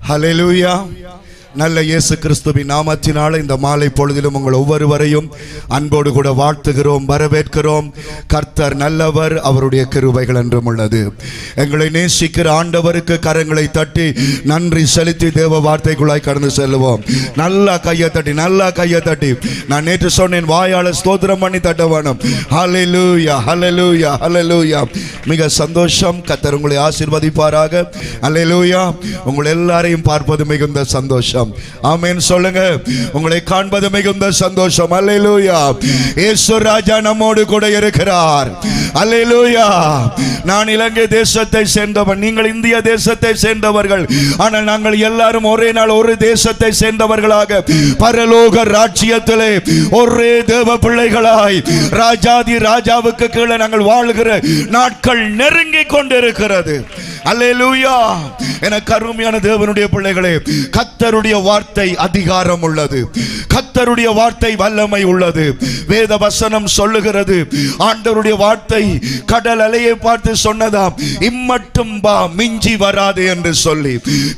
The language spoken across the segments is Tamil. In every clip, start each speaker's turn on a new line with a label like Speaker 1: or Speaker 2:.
Speaker 1: ஹல்லேலூயா. நல்ல இயேசு கிறிஸ்துவின் நாமத்தினால இந்த மாலை பொழுதிலும் உங்கள் ஒவ்வொருவரையும் அன்போடு கூட வாழ்த்துகிறோம், வரவேற்கிறோம். கர்த்தர் நல்லவர், அவருடைய கிருபைகள் என்றும் உள்ளது. எங்களை நேசிக்கிற ஆண்டவருக்கு கரங்களை தட்டி நன்றி செலுத்தி தேவ வார்த்தைக்குள்ளாய் கடந்து செல்லுவோம். நல்லா கையை தட்டி நான் நேற்று சொன்னேன், வாயால ஸ்தோத்திரம் பண்ணி தட்ட வேணும். ஹல்லேலூயா, ஹல்லேலூயா, ஹல்லேலூயா. மிக சந்தோஷம். கர்த்தர் உங்களை ஆசீர்வதிப்பாராக. ஹல்லேலூயா. உங்கள் எல்லாரையும் பார்ப்பது மிகுந்த சந்தோஷம். ஆமென் சொல்லுங்க. உங்களை காண்பது மிகுந்த சந்தோஷம். அல்லேலூயா. இயேசு ராஜா நம்மோடு கூட இருக்கிறார். அல்லேலூயா. நான் இலங்கை தேசத்தை சேர்ந்தவன், நீங்கள் இந்திய தேசத்தை சேர்ந்தவர்கள். ஆனால் நாங்கள் எல்லாரும் ஒரே நாள் ஒரு தேசத்தை சேர்ந்தவர்களாக பரலோக ராஜ்யத்திலே ஒரே தேவ பிள்ளைகளாய் ராஜாதி ராஜாவுக்கு கீழே நாங்கள் வாழ்கிற நாட்கள் நெருங்கி கொண்டிருக்கிறது. அல்லேலூயா. எனக்கு அருமையான தேவனுடைய பிள்ளைகளே, கர்த்தருடைய வார்த்தை அதிகாரம் உள்ளது. கர்த்தருடைய வார்த்தை வல்லமை உள்ளது. வேத வசனம் சொல்லுகிறது, ஆண்டவருடைய வார்த்தை கடல் அலையை பார்த்து சொன்னதாம், இம்மட்டும் வா, மிஞ்சி வராது என்று சொல்லி.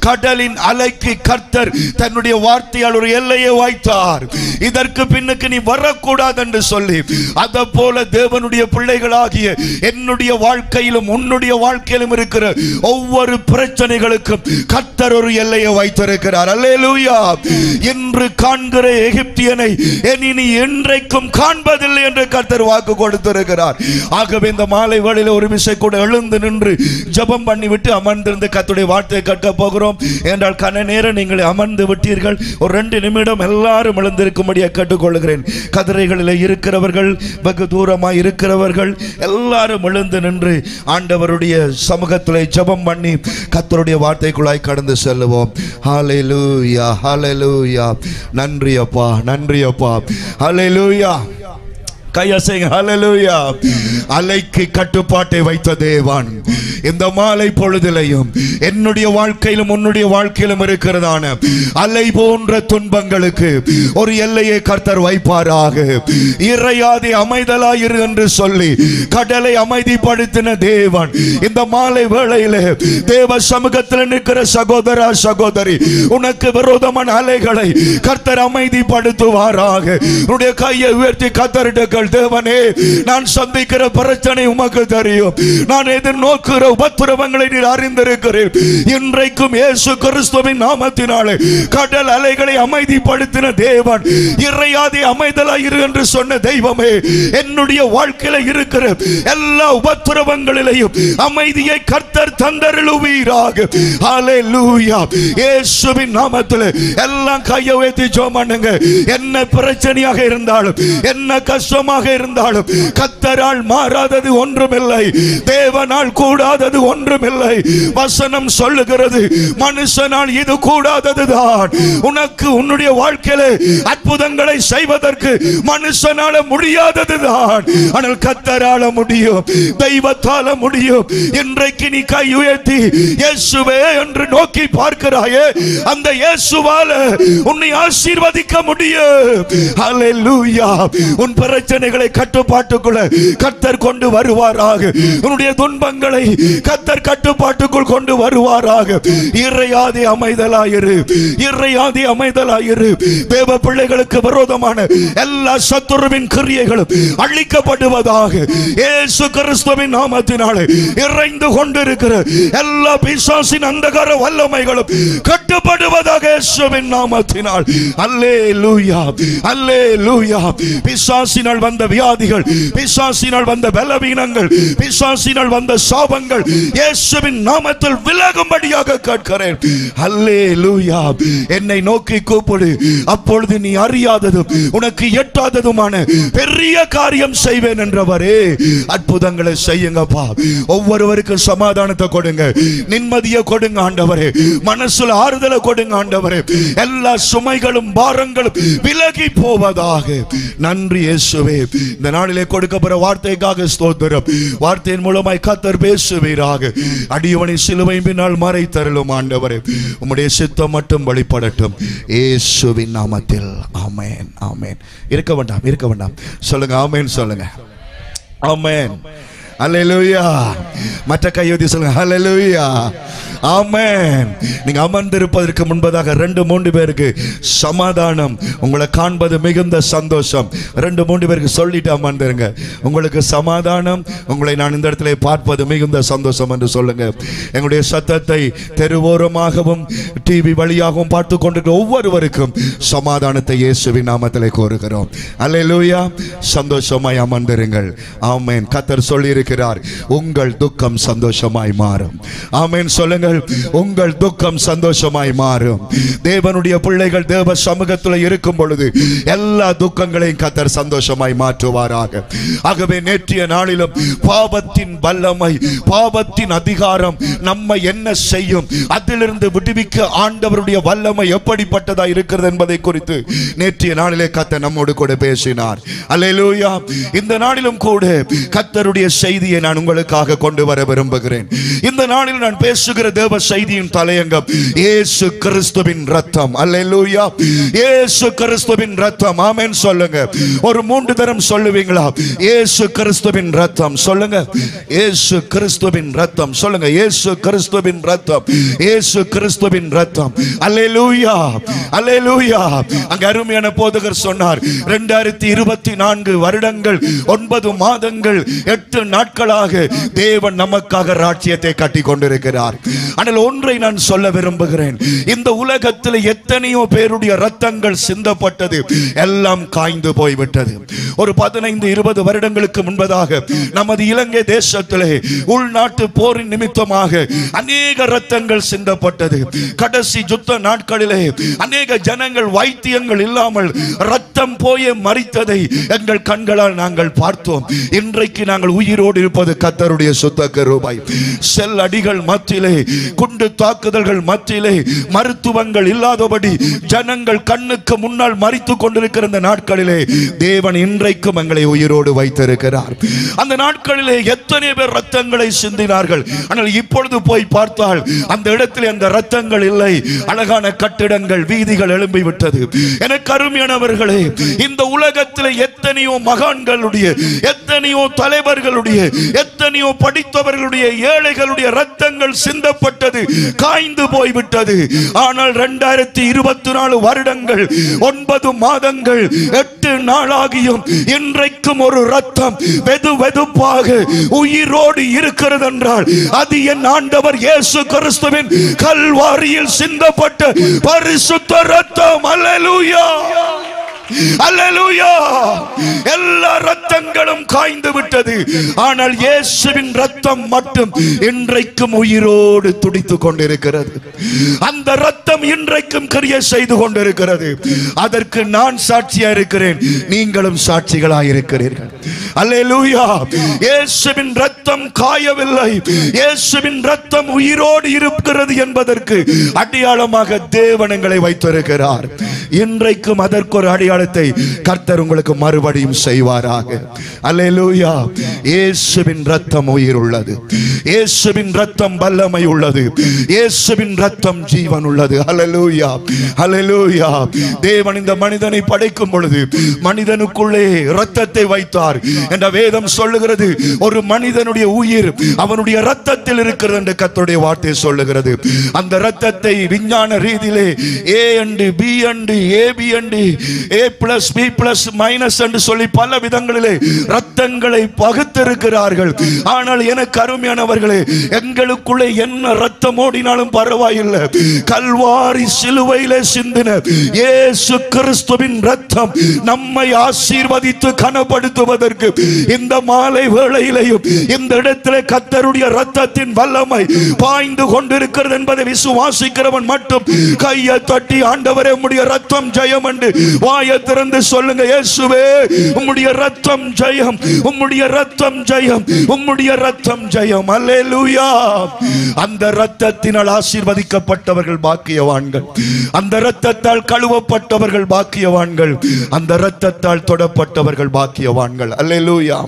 Speaker 1: கடலின் அலைக்கு கர்த்தர் தன்னுடைய வார்த்தையால் ஒரு எல்லையை வைத்தார். இதற்கு பின்னுக்கு நீ வரக்கூடாது என்று சொல்லி. அத போல தேவனுடைய பிள்ளைகளாகிய என்னுடைய வாழ்க்கையிலும் உன்னுடைய வாழ்க்கையிலும் இருக்கிற ஒவ்வொரு பிரச்சனைகளுக்கும் கர்த்தர் ஒரு எல்லையை வைத்திருக்கிறார். அல்லேலூயா. இன்று காண்கிற எகிப்தியனை இனி என்றைக்கும் காண்பதில்லை என்று கர்த்தர் வாக்கு கொடுத்திருக்கிறார். ஆகவே இந்த மாலை வேளையில ஒரு விசை கூட எழுந்து நின்று ஜெபம் பண்ணி விட்டு அமர்ந்திருந்து கர்த்தருடைய வார்த்தையை கேட்க போகிறோம். என்றால் கன நேரம் நீங்கள் அமர்ந்து விட்டீர்கள். ஒரு 2 நிமிடம் எல்லாரும் எழுந்திருக்கும்படியாக கேட்டுக்கொள்கிறேன். கதிரைகளில் இருக்கிறவர்கள், வெகு தூரமாய் இருக்கிறவர்கள் எல்லாரும் எழுந்து நின்று ஆண்டவருடைய சமூகத்திலே ஜெபம் பண்ணி கர்த்தருடைய வார்த்தைக்குள்ளாய் கடந்து செல்லுவோம். ஹல்லேலூயா, ஹல்லேலூயா. நன்றி அப்பா, நன்றி அப்பா. ஹல்லேலூயா. கையசைங்க. ஹல்லேலூயா. அலைக்கு கட்டுப்பாட்டை வைத்த தேவன் இந்த மாலை பொழுதிலையும் என்னுடைய வாழ்க்கையிலும் உன்னுடைய வாழ்க்கையிலும் இருக்கிறதான அலை போன்ற துன்பங்களுக்கு ஒரு எல்லையை கர்த்தர் வைப்பாராக. இறையாதே அமைதலாயிரு என்று சொல்லி கடலை அமைதிப்படுத்தின தேவன் இந்த மாலை வேளையிலே தேவ சமூகத்தில் நிற்கிற சகோதரா சகோதரி, உனக்கு விரோதமான அலைகளை கர்த்தர் அமைதிப்படுத்துவாராக. உன்னுடைய கையை உயர்த்தி கர்த்தரிட்ட தேவனே, நான் சந்திக்கிற பிரச்சனை உமக்கு தெரியும். நான் எதிர்நோக்குகிற உபத்திரவங்களை நீர் அறிந்திருக்கிறேன். இன்றைக்கும் இயேசு கிறிஸ்துவின் நாமத்தினாலே கடல் அலைகளை அமைதிப்படுத்தின தேவன், இறையாதே அமைதலாயிரு என்று சொன்ன தெய்வமே, என்னுடைய வாழ்க்கையில இருக்கிற எல்லா உபத்திரவங்களிலேயும் அமைதியை கர்த்தர் தந்தருளுவீராக. ஹல்லேலூயா. இயேசுவின் நாமத்திலே எல்லாம் கையை உயர்த்தி ஜெபம் பண்ணுங்க. என்ன பிரச்சனையாக இருந்தாலும், என்ன கஷ்டமாக இருந்தாலும் கர்த்தரால் மாறாதது ஒன்றுமில்லை, தேவனால் கூடாதது ஒன்றுமில்லை. வசனம் சொல்லுகிறது, மனுஷனால் இது கூடாததுதான். உனக்கு உன்னுடைய வாழ்க்கையிலே அற்புதங்களை செய்வதற்கு மனுஷனால முடியாததுதான். ஆனால் கர்த்தரால முடியும், தெய்வத்தால முடியும். இன்றைக்கு நீ கை உயர்த்தி இயேசுவே என்று நோக்கி பார்க்கிறாயே, அந்த இயேசுவால உன்னை ஆசீர்வதிக்க முடியும். ஹல்லேலூயா. உன் பிரச்சனைகளை கட்டுப்பாட்டுக்குள்ள கர்த்தர் கொண்டு வருவாராக. உன்னுடைய துன்பங்களை கர்த்தர் கட்டுப்பாட்டுக்குள் கொண்டு வருவாராக. இறையாதே அமைதலாயிரு, இறையாதே அமைதலாயிரு. தேவ பிள்ளைகளுக்கு விரோதமான எல்லா சத்துருவின் கிரியைகளும் அழிக்கப்படுவதாக. இயேசு கிறிஸ்துவின் நாமத்தினாலே இறைந்து கொண்டிருக்கிற எல்லா பிசாசின் அந்தகார வல்லமைகளும் கட்டுப்படுவதாக இயேசுவின் நாமத்தினால். அல்லேலூயா, அல்லேலூயா. பிசாசினால் வந்த வியாதிகள், பிசாசினால் வந்த பலவீனங்கள், பிசாசினால் வந்த சாபங்கள் இயேசுவின் நாமத்தில் விலகும்படியாக கேட்கிறேன். அல்லேலூயா. என்னை நோக்கி கூப்பிடு, அப்பொழுது நீ அறியாததும் உனக்கு எட்டாததுமான பெரிய காரியம் செய்வேன் என்றவரே. அற்புதங்களை செய்யுங்கப்பா. ஒவ்வொருவருக்கும் சமாதானத்தை கொடுங்க, நிம்மதியை கொடுங்க ஆண்டவரே. மனசுல ஆறுதலை கொடுங்க ஆண்டவரே. எல்லா சுமைகளும் பாரங்களும் விலகி போவதாக. நன்றி இயேசுவே. இந்த நாளிலே கொடுக்கப்பட்ட வார்த்தைக்காக ஸ்தோத்திரம். வார்த்தையின் மூலமாய் கர்த்தர் பேசுவீராக. அடியவனை சிலுவையின் பின்னால் மறைத்தருளும் ஆண்டவரே. உம்முடைய சித்தம் மட்டும் வெளிப்படட்டும் இயேசுவின் நாமத்தில். ஆமென், ஆமென். இருக்க வேண்டாம், இருக்க வேண்டாம். சொல்லுங்க ஆமென், சொல்லுங்க ஆமென். அல்லேலூயா. மற்ற கையொத்தி சொல்லுங்க ஹல்லேலூயா. ஆமென். நீங்க அமர்ந்திருப்பதற்கு முன்பதாக 2-3 பேருக்கு சமாதானம், உங்களை காண்பது மிகுந்த சந்தோஷம். 2-3 பேருக்கு சொல்லிட்டு அமர்ந்திருங்க. உங்களுக்கு சமாதானம், உங்களை நான் இந்த இடத்துல பார்ப்பது மிகுந்த சந்தோஷம் என்று சொல்லுங்க. எங்களுடைய சத்தத்தை தெருவோரமாகவும் டிவி வழியாகவும் பார்த்து கொண்டிருக்கிற ஒவ்வொருவருக்கும் சமாதானத்தை இயேசுவின் நாமத்திலே கோருகிறோம். அல்லேலூயா. சந்தோஷமாய் அமர்ந்திருங்கள். ஆமென். கர்த்தர் சொல்லி இருக்கிறார், உங்கள் துக்கம் சந்தோஷமாய் மாறும். ஆமென் சொல்லுங்கள். உங்கள் துக்கம் சந்தோஷமாய் மாறும். தேவனுடைய பிள்ளைகள் தேவ சமூகத்தில் இருக்கும் பொழுது எல்லா துக்கங்களையும் கர்த்தர் சந்தோஷமாய் மாற்றுவாராக. ஆகவே நேற்றைய நாளிலும் பாவத்தின் வல்லமை, பாவத்தின் அதிகாரம் நம்மை என்ன செய்யும், அதிலிருந்து விடுவிக்க ஆண்டவருடைய வல்லமை எப்படிப்பட்டதா இருக்கிறது என்பதை குறித்து நேற்றைய நாளிலே கர்த்தர் நம்மோடு கூட பேசினார். அல்லேலூயா. இந்த நாளிலும் கூட கர்த்தருடைய செய்தியை நான் உங்களுக்காக கொண்டு வர விரும்புகிறேன். இந்த நாளில் நான் பேசுகிற தேவ செய்தியின் தலையங்கம் இயேசு கிறிஸ்துவின் இரத்தம். அல்லேலூயா. இயேசு கிறிஸ்துவின் இரத்தம். ஆமென் சொல்லுங்க. ஒரு 3 தரம் சொல்லுவீங்களா? இயேசு கிறிஸ்துவின் இரத்தம் சொல்லுங்க. இயேசு கிறிஸ்துவின் இரத்தம் சொல்லுங்க. இயேசு கிறிஸ்துவின் இரத்தம். இயேசு கிறிஸ்துவின் இரத்தம். அல்லேலூயா. அல்லேலூயா. அங்க அருமையான போதகர் சொன்னார், 2024 வருடங்கள் 9 மாதங்கள் 8 நாட்களாக தேவன் நமக்காக ராஜ்யத்தை கட்டி கொண்டிருக்கிறார். ஆனால் ஒன்றை நான் சொல்ல விரும்புகிறேன். இந்த உலகத்தில் எத்தனையோ பேருடைய ரத்தங்கள் சிந்தப்பட்டது, எல்லாம் காய்ந்து போய்விட்டது. ஒரு 15-20 வருடங்களுக்கு முன்பதாக நமது இலங்கை தேசத்திலே உள்நாட்டு போரின் நிமித்தமாக அநேக ரத்தங்கள் சிந்தப்பட்டது. கடைசி யுத்த நாட்களிலே அநேக ஜனங்கள் வைத்தியங்கள் இல்லாமல் ரத்தம் போய மரித்ததை எங்கள் கண்களால் நாங்கள் பார்த்தோம். இன்றைக்கு நாங்கள் உயிரோடு இருப்பது கர்த்தருடைய சுத்த கிருபை. செல் அடிகள் மத்தியிலே, குண்டு தாக்குதல்கள் மத்தியிலே, மருத்துவங்கள் இல்லாதபடி ஜனங்கள் கண்ணுக்கு முன்னால் மரித்துக் கொண்டிருக்கிற இந்த நாட்களிலே தேவன் இன்றைக்கும் எங்களை உயிரோடு வைத்திருக்கிறார். அந்த நாட்களிலே எத்தனை பேர் ரத்தங்களை சிந்தினார்கள். ஆனால் இப்பொழுது போய் பார்த்தால் அந்த இடத்தில் அந்த ரத்தங்கள் இல்லை. அழகான கட்டிடங்கள், வீதிகள் எழும்பி விட்டது. எனக்கு அருமையானவர்களே, இந்த உலகத்தில் எத்தனையோ மகான்களுடைய, எத்தனையோ தலைவர்களுடைய, எத்தனையோ படித்தவர்களுடைய, ஏழைகளுடைய ரத்தங்கள் சிந்தப்பட்டது, காய்ந்து போய்விட்டது. ஆனால் 2024 வருடங்கள் 9 மாதங்கள் 8 நாளாகியும் இன்றைக்கும் ஒரு ரத்தம் வெது வெதுப்பாக உயிரோடு இருக்கிறது என்றால் அது என் ஆண்டவர் இயேசு கிறிஸ்துவின் கல்வாரியில் சிந்தப்பட்ட பரிசுத்த ரத்தம். அல்லேலூயா. அல்லேலூயா. எல்லா ரத்தங்களும் காய்ந்து விட்டது. ஆனால் இயேசுவின் ரத்தம் மட்டும் இன்றைக்கும் உயிரோடு துடித்துக் கொண்டிருக்கிறது. அந்த ரத்தம் இன்றைக்கும் கிரியை செய்து கொண்டிருக்கிறது. அதற்கு நான் சாட்சியா இருக்கிறேன், நீங்களும் சாட்சிகளாய் இருக்கிறீர்கள். அல்லேலூயா. இயேசுவின் ரத்தம் காயவில்லை, இயேசுவின் ரத்தம் உயிரோடு இருக்கிறது என்பதற்கு அடையாளமாக தேவன் எங்களை வைத்திருக்கிறார். இன்றைக்கும் அதற்கு ஒரு அடையாளத்தை கர்த்தர் உங்களுக்கு மறுபடியும் செய்வாராக. அல்லேலூயா. இயேசுவின் ரத்தம் உயிர் உள்ளது. இயேசுவின் ரத்தம் வல்லமை உள்ளது. இயேசுவின் ரத்தம் ஜீவன் உள்ளது. அல்லேலூயா. அல்லேலூயா. தேவன் இந்த மனிதனை படைக்கும் பொழுது மனிதனுக்குள்ளே ரத்தத்தை வைத்தார் என்ற வேதம் சொல்லுகிறது. ஒரு மனிதனுடைய உயிர் அவனுடைய ரத்தத்தில் இருக்கிறது என்று கர்த்தருடைய வார்த்தை சொல்லுகிறது. அந்த ரத்தத்தை விஞ்ஞான ரீதியிலே A and B and AB and A plus B plus minus என்று சொல்லி பல விதங்களிலே ரத்தங்களை பகுத்திருக்கிறார்கள். ஆனால் எனக்கு அருமையானவர்களே, எங்களுக்குள்ளே என்ன ரத்தம் ஓடினாலும் பரவாயில்லை, கல்வாரி சிலுவையிலே சிந்தின இயேசு கிறிஸ்துவின் ரத்தம் நம்மை ஆசீர்வதித்து கனப்படுத்துவதற்கு இந்த மாலை வேளையிலேயும் இந்த இடத்திலே கர்த்தருடைய ரத்தத்தின் வல்லமை பாய்ந்து கொண்டிருக்கிறது என்பதை விசுவாசிக்கிறவன் மட்டும் கையை தட்டி, ஆண்டவரே உம்முடைய ரத்தம் ஜெயம் என்று வாயை திறந்து சொல்லுங்க. இயேசுவே உம்முடைய ரத்தம் ஜெயம், உம்முடைய ரத்தம் ஜெயம், உம்முடைய ரத்தம் ஜெயம். அல்லேலூயா. அந்த ரத்தத்தினால் ஆசீர்வதிக்கப்பட்டவர்கள் பாக்கியவான்கள், அந்த ரத்தத்தால் கழுவப்பட்டவர்கள் பாக்கியவான்கள், அந்த ரத்தத்தால் தொடப்பட்டவர்கள் பாக்கியவான்கள். அல்லேலூயா.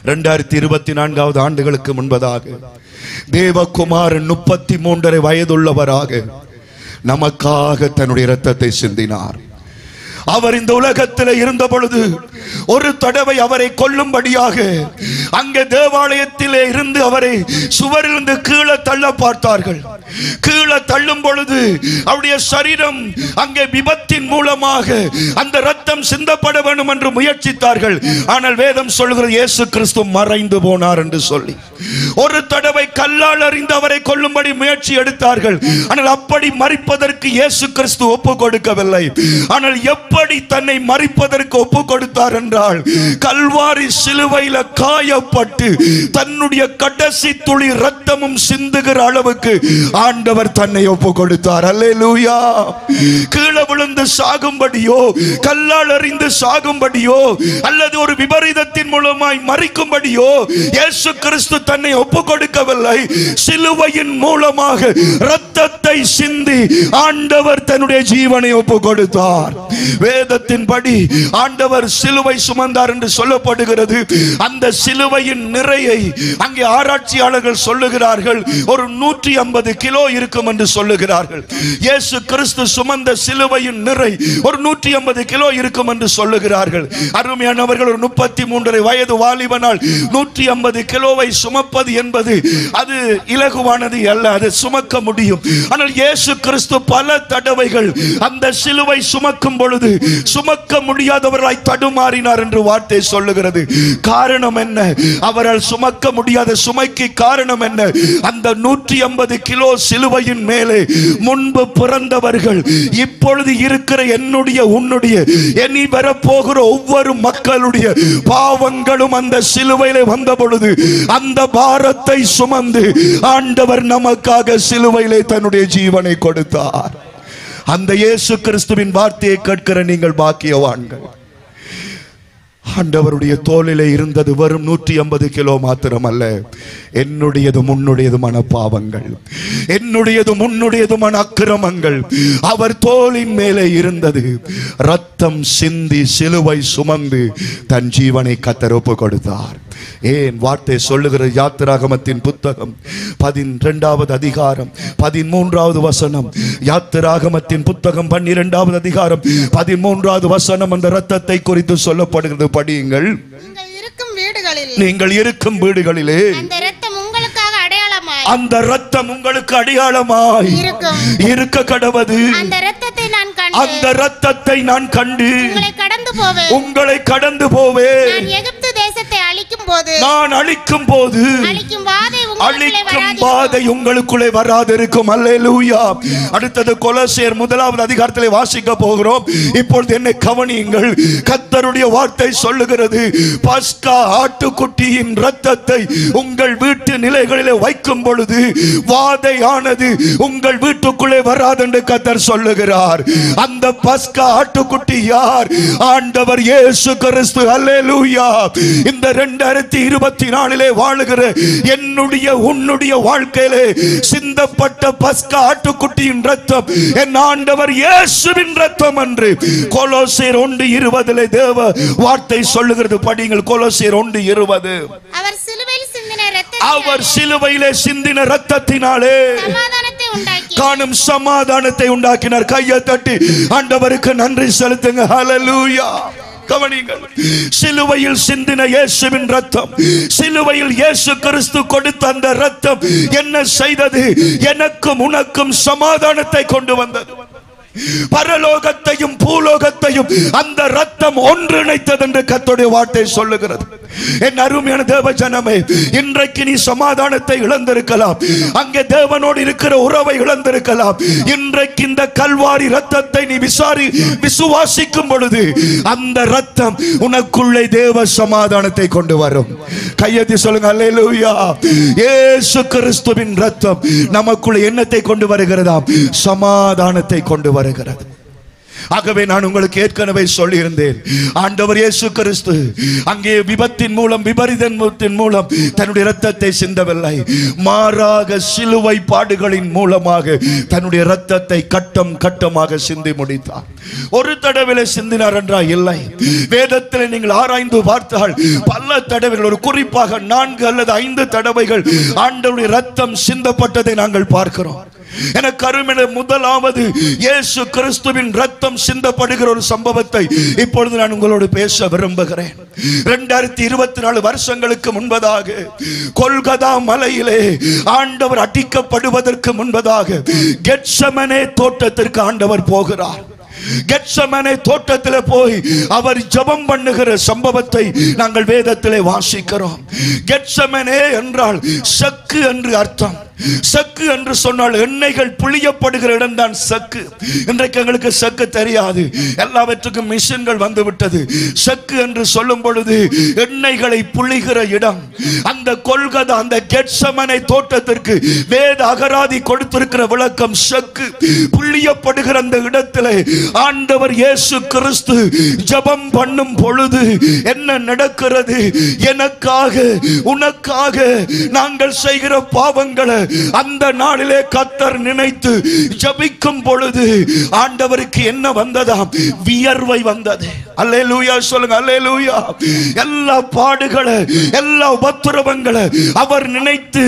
Speaker 1: 2024 ஆண்டுகளுக்கு முன்பதாக தேவகுமாரன் 33 வயதுள்ளவராக நமக்காக தன்னுடைய இரத்தத்தை சிந்தினார். அவர் இந்த உலகத்தில் இருந்த பொழுது ஒரு தடவை அவரை கொல்லும்படியாக அங்கே தேவாலயத்திலே இருந்து அவரை சுவரிலிருந்து கீழே தள்ள பார்த்தார்கள். கீழே தள்ளும் பொழுது அவருடைய சரீரம் அங்கே விபத்தின் மூலமாக அந்த ரத்தம் சிந்தப்பட வேண்டும் என்று முயற்சித்தார்கள். ஆனால் வேதம் சொல்கிறது இயேசு கிறிஸ்து மறைந்து போனார் என்று சொல்லி. ஒரு தடவை கல்லால் அறிந்து அவரை கொல்லும்படி முயற்சி எடுத்தார்கள். ஆனால் அப்படி மரிப்பதற்கு இயேசு கிறிஸ்து ஒப்பு கொடுக்கவில்லை. ஆனால் எப்படி தன்னை மரிப்பதற்கு ஒப்பு கொடுத்தார் என்றால், கல்வாரி சிலுவையில காயப்பட்டு தன்னுடைய கடைசி துளி ரத்தமும் சிந்துகிற அளவுக்கு ஆண்டவர் தன்னை ஒப்பு கொடுத்தார். அல்லேலூயா. கீழே விழுந்து சாகும்படியோ, கல்லால் அறிந்து சாகும்படியோ, அல்லது ஒரு விபரீதத்தின் மூலமாய் மரிக்கும்படியோ இயேசு கிறிஸ்து தன்னை ஒப்பு கொடுக்கவில்லை. சிலுவையின் மூலமாக ரத்தத்தை சிந்தி ஆண்டவர் தன்னுடைய ஜீவனை ஒப்பு கொடுத்தார். வேதத்தின்படி ஆண்டவர் சிலுவை சுமந்தார் என்று சொல்லப்படுகிறது. அந்த சிலுவையின் நிறையை அங்கே ஆராய்ச்சியாளர்கள் சொல்லுகிறார்கள், ஒரு 150 கிலோ இருக்கும் என்று சொல்லுகிறார்கள். இயேசு கிறிஸ்து சுமந்த சிலுவையின் நிறை ஒரு 150 கிலோ இருக்கும் என்று சொல்லுகிறார்கள். அருமையானவர்கள், ஒரு 33 வயது வாலிபனால் 150 கிலோவை சுமப்பது என்பது அது இலகுவானது அல்ல. அது சுமக்க முடியும். ஆனால் இயேசு கிறிஸ்து பல தடவைகள் அந்த சிலுவை சுமக்கும் பொழுது சுமக்க முடியாதவர்களாய் தடுமாறினார் என்று வார்த்தை சொல்லுகிறது. காரணம் என்ன? அவரால் சுமக்க முடியாத சுமைக்கு காரணம் என்ன? அந்த 150 கிலோ சிலுவையின் மேலே முன்பு பிறந்தவர்கள், இப்பொழுது இருக்கிற என்னுடைய உன்னுடைய இனி வரப்போகிற ஒவ்வொரு மக்களுடைய பாவங்களும் அந்த சிலுவையிலே வந்த பொழுது அந்த பாரத்தை சுமந்து ஆண்டவர் நமக்காக சிலுவையிலே தன்னுடைய ஜீவனை கொடுத்தார். அந்த இயேசு கிறிஸ்துவின் வார்த்தையை கேட்கிற நீங்கள் பாக்கியவான்கள். ஆண்டவருடைய தோளிலே இருந்தது வெறும் 150 கிலோ மாத்திரமல்ல, என்னுடையதும் உன்னுடையதுமான பாவங்கள், என்னுடையதும் உன்னுடையதுமான அக்கிரமங்கள் அவர் தோளின் மேலே இருந்தது. ரத்தம் சிந்தி சிலுவை சுமந்து தன் ஜீவனை கர்த்தர் ஒப்பு கொடுத்தார். ஏன் வார்த்தை சொல்லுகிற யாத்திராகமத்தின் புத்தகம் 12வது அதிகாரம் 13வது வசனம். யாத்திராகமத்தின் புத்தகம் 12வது அதிகாரம் 13வது வசனம் அந்த இரத்தத்தை குறித்து சொல்லப்படுகிறது. படியுங்கள். நீங்கள் இருக்கும் வீடுகளிலே அந்த இரத்தம் உங்களுக்கு அடையாளமாய் இருக்க கடவது. அந்த இரத்தத்தை நான் கண்டு உங்களை கடந்து போவேன். நான் அழிக்கும் போது அழிக்கும் பாதை உங்களுக்குள்ளே வராதிருக்கும். அல்லேலூயா. அடுத்தது கொலோசியர் 1வது அதிகாரத்திலே வாசிக்க போகிறோம். இப்பொழுது என்னை கவனியுங்கள். கர்த்தருடைய வார்த்தை சொல்லுகிறது, பஸ்கா ஆட்டுக்குட்டியின் இரத்தத்தை உங்கள் வீட்டு நிலைகளிலே வைக்கும் பொழுது வாதையானது உங்கள் வீட்டுக்குள்ளே வராது என்று கர்த்தர் சொல்லுகிறார். அந்த பஸ்கா ஆட்டுக்குட்டி யார்? ஆண்டவர் இயேசு கிறிஸ்து. அல்லேலூயா. இந்த 2024 வாழுகிற என்னுடைய உன்னுடைய வாழ்க்கையிலே சிந்தப்பட்ட பஸ்கா ஆட்டுக்குட்டியின் இரத்தம் என் ஆண்டவர் இயேசுவின் இரத்தம் என்று கொலோசியர் 1:20 தேவ வார்த்தை சொல்லுகிறது. படியுங்கள். கொலோசியர் 1:20. அவர் சிலுவையிலே சிந்தின இரத்தத்தினாலே காணும் சமாதானத்தை உண்டாக்கினார். கையை தட்டி ஆண்டவருக்கு நன்றி செலுத்துங்க. ஹல்லேலூயா. கவனிங்கள். சிலுவையில் சிந்தின இயேசுவின் இரத்தம், சிலுவையில் இயேசு கிறிஸ்து கொடுத்த அந்த இரத்தம் என்ன செய்தது? எனக்கும் உனக்கும் சமாதானத்தை கொண்டு வந்தது. பரலோகத்தையும் பூலோகத்தையும் அந்த ரத்தம் ஒன்றிணைத்தது என்று கர்த்தருடைய வார்த்தை சொல்லுகிறது. என் அருமையான தேவ ஜனமே, இன்றைக்கு நீ சமாதானத்தை இழந்திருக்கலாம், அங்கே தேவனோடு இருக்கிற உறவை இழந்திருக்கலாம். இன்றைக்கு இந்த கல்வாரி ரத்தத்தை நீ விசுவாசிக்கும் பொழுது அந்த ரத்தம் உனக்குள்ளே தேவ சமாதானத்தை கொண்டு வரும். கையெத்தி சொல்லுங்க. அல்லேலூயா. இயேசு கிறிஸ்துவின் ரத்தம் நமக்குள்ளே என்னத்தை கொண்டு வருகிறதாம்? சமாதானத்தை கொண்டு வருகிறது. ஆகவே நான் உங்களுக்கு ஏற்கனவே சொல்லி இருந்தேன், ஆண்டவர் இயேசு கிறிஸ்து அங்கே விபத்தின் மூலம் விபரீதத்தின் மூலம் தன்னுடைய இரத்தத்தை சிந்தவில்லை. மாறாக சிலுவை பாடுகளின் மூலமாக தன்னுடைய இரத்தத்தை கட்டம் கட்டமாக சிந்தி முடித்தார். ஒரு தடவை சிந்தினார் என்றா இல்லை. வேதத்தில் நீங்கள் ஆராய்ந்து பார்த்தால் பல தடவைகள், ஒரு குறிப்பாக 4 அல்லது 5 தடவைகள் ஆண்டவருடைய இரத்தம் சிந்தப்பட்டதை நாங்கள் பார்க்கிறோம். எனக்கு அருமையான முதலாவது இயேசு கிறிஸ்துவின் ரத்தம் சிந்தப்படுகிற ஒரு சம்பவத்தை இப்பொழுது நான் உங்களோடு பேச விரும்புகிறேன். 2024 வருஷங்களுக்கு முன்பதாக கொல்கதா மலையிலே ஆண்டவர் அடிக்கப்படுவதற்கு முன்பதாக கெத்செமனே தோட்டத்திற்கு ஆண்டவர் போகிறார். கெத்செமனே தோட்டத்தில் போய் அவர் ஜெபம் பண்ணுகிற சம்பவத்தை நாங்கள் வேதத்திலே வாசிக்கிறோம். கெத்செமனே என்றால் சக்கு என்று அர்த்தம். சக்கு என்று சொன்னால் எண்ணெய்கள் புளியப்படுகிற இடம் தான் சக்கு. இன்றைக்கு எங்களுக்கு சக்கு தெரியாது, எல்லாவற்றுக்கும் மிஷின்கள் வந்து விட்டது. சக்கு என்று சொல்லும் பொழுது எண்ணெய்களை புளிகிற இடம். அந்த கொல்கதா, அந்த கெத்செமனே தோட்டத்திற்கு வேத அகராதி கொடுத்திருக்கிற விளக்கம் சக்கு. புளியப்படுகிற அந்த இடத்திலே ஆண்டவர் இயேசு கிறிஸ்து ஜெபம் பண்ணும் பொழுது என்ன நடக்கிறது? எனக்காக உனக்காக நாங்கள் செய்கிற பாவங்களை அந்த நாளிலே கர்த்தர் நினைத்து ஜெபிக்கும் பொழுது ஆண்டவருக்கு என்ன வந்ததாம்? வியர்வை வந்தது. அல்லேலூயா சொல்லுங்க, அல்லேலூயா. எல்லா பாடுகளை, எல்லா உபத்திரவங்களை அவர் நினைத்து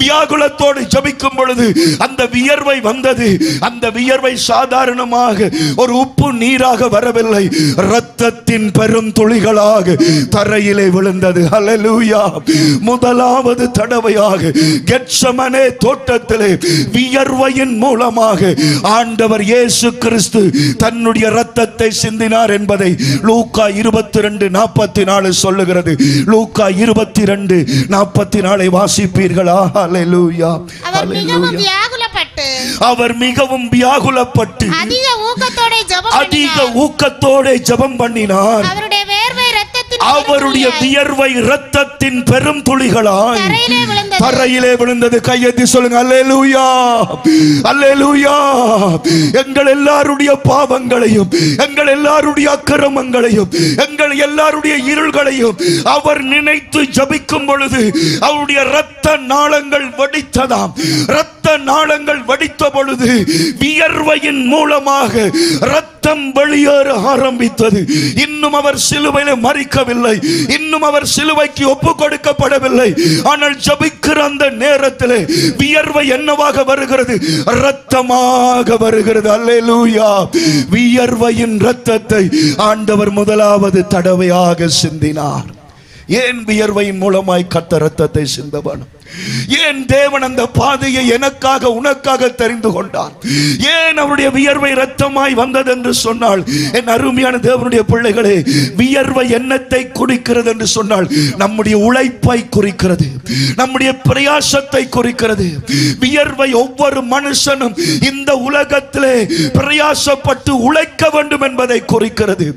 Speaker 1: வியாகுலத்தோடு ஜெபிக்கும் பொழுது அந்த வியர்வை வந்தது. அந்த வியர்வை சாதாரணமாக ஒரு உப்பு நீராக வரவில்லை, இரத்தத்தின் பெரும் துளிகளாக தரையிலே விழுந்தது. அல்லேலூயா. முதலாவது தடவையாக கெத்செமனே தோட்டத்திலே வியர்வையின் மூலமாக ஆண்டவர் இயேசு கிறிஸ்து தன்னுடைய இரத்தத்தை சிந்தினார் என்பதை லூக்கா 22:44 சொல்லுகிறது. லூக்கா 22:44 வாசிப்பீர்களா? அல்லேலூயா. அவர் மிகவும் வியாகுலப்பட்டு அதிக ஊக்கத்தோட ஜெபம் பண்ணினார். அவருடைய வியர்வை இரத்தத்தின் பெரும் துளிகளாய் தரையிலே விழுந்தது. கையெத்தி சொல்லுங்க, அல்லேலூயா, அல்லேலூயா. எங்கள் எல்லாருடைய பாவங்களையும், எங்கள் எல்லாருடைய அக்கிரமங்களையும், எங்கள் எல்லாருடைய இருள்களையும் அவர் நினைத்து ஜெபிக்கும் பொழுது அவருடைய இரத்த நாளங்கள் வடித்ததாம். இரத்த நாளங்கள் வடித்த பொழுது வியர்வையின் மூலமாக இரத்தம் வெளியேற ஆரம்பித்தது. இன்னும் அவர் சிலுவையிலே மரிக்கவில்லை, இன்னும் அவர் சிலுவைக்கு ஒப்பு கொடுக்கப்படவில்லை. ஆனால் ஜெபிக்கிற அந்த நேரத்திலே வியர்வை என்னவாக வருகிறது? இரத்தமாக வருகிறது. அல்லேலூயா. வியர்வையின் இரத்தத்தை ஆண்டவர் முதலாவது தடவையாக சிந்தினார். ஏன் வியர்வையின் மூலமாய் கர்த்தர் இரத்தத்தை சிந்த வேணும்? ஏன் தேவன் அந்த பாதையை எனக்காக உனக்காக தெரிந்து கொண்டார்? ஏன் அவருடைய வியர்வை இரத்தமாய் வந்தது என்று சொன்னால், என் அருமையான தேவனுடைய பிள்ளைகளே, வியர்வை என்னத்தை குறிக்கிறது என்று சொன்னால் நம்முடைய உழைப்பை குறிக்கிறது, நம்முடைய பிரயாசத்தை குறிக்கிறது. வியர்வை ஒவ்வொரு மனுஷனும் இந்த உலகத்திலே பிரயாசப்பட்டு உழைக்க வேண்டும் என்பதை குறிக்கிறது.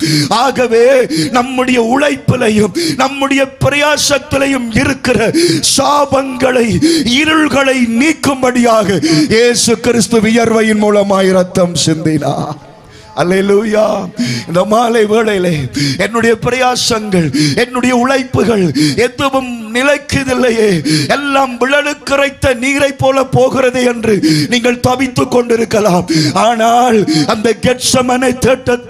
Speaker 1: ஆகவே நம்முடைய உழைப்பிலையும் நம்முடைய பிரயாசத்திலையும் இருக்கிற சாபங்கள், இருள்களை நீக்கும்படியாக இயேசு கிறிஸ்து வியர்வையின் மூலமாய் இரத்தம் சிந்தினார். அல்லேலூயா. இந்த மாலை வேளையிலே என்னுடைய பிரயாசங்கள், என்னுடைய உழைப்புகள் எதுவும் நிலைக்குதில்லையே, எல்லாம் விழலுக்கரைத்த நீரை போல போகிறது என்று நீங்கள் தவித்துக் கொண்டிருக்கலாம். ஆனால் அந்த கெத்செமனே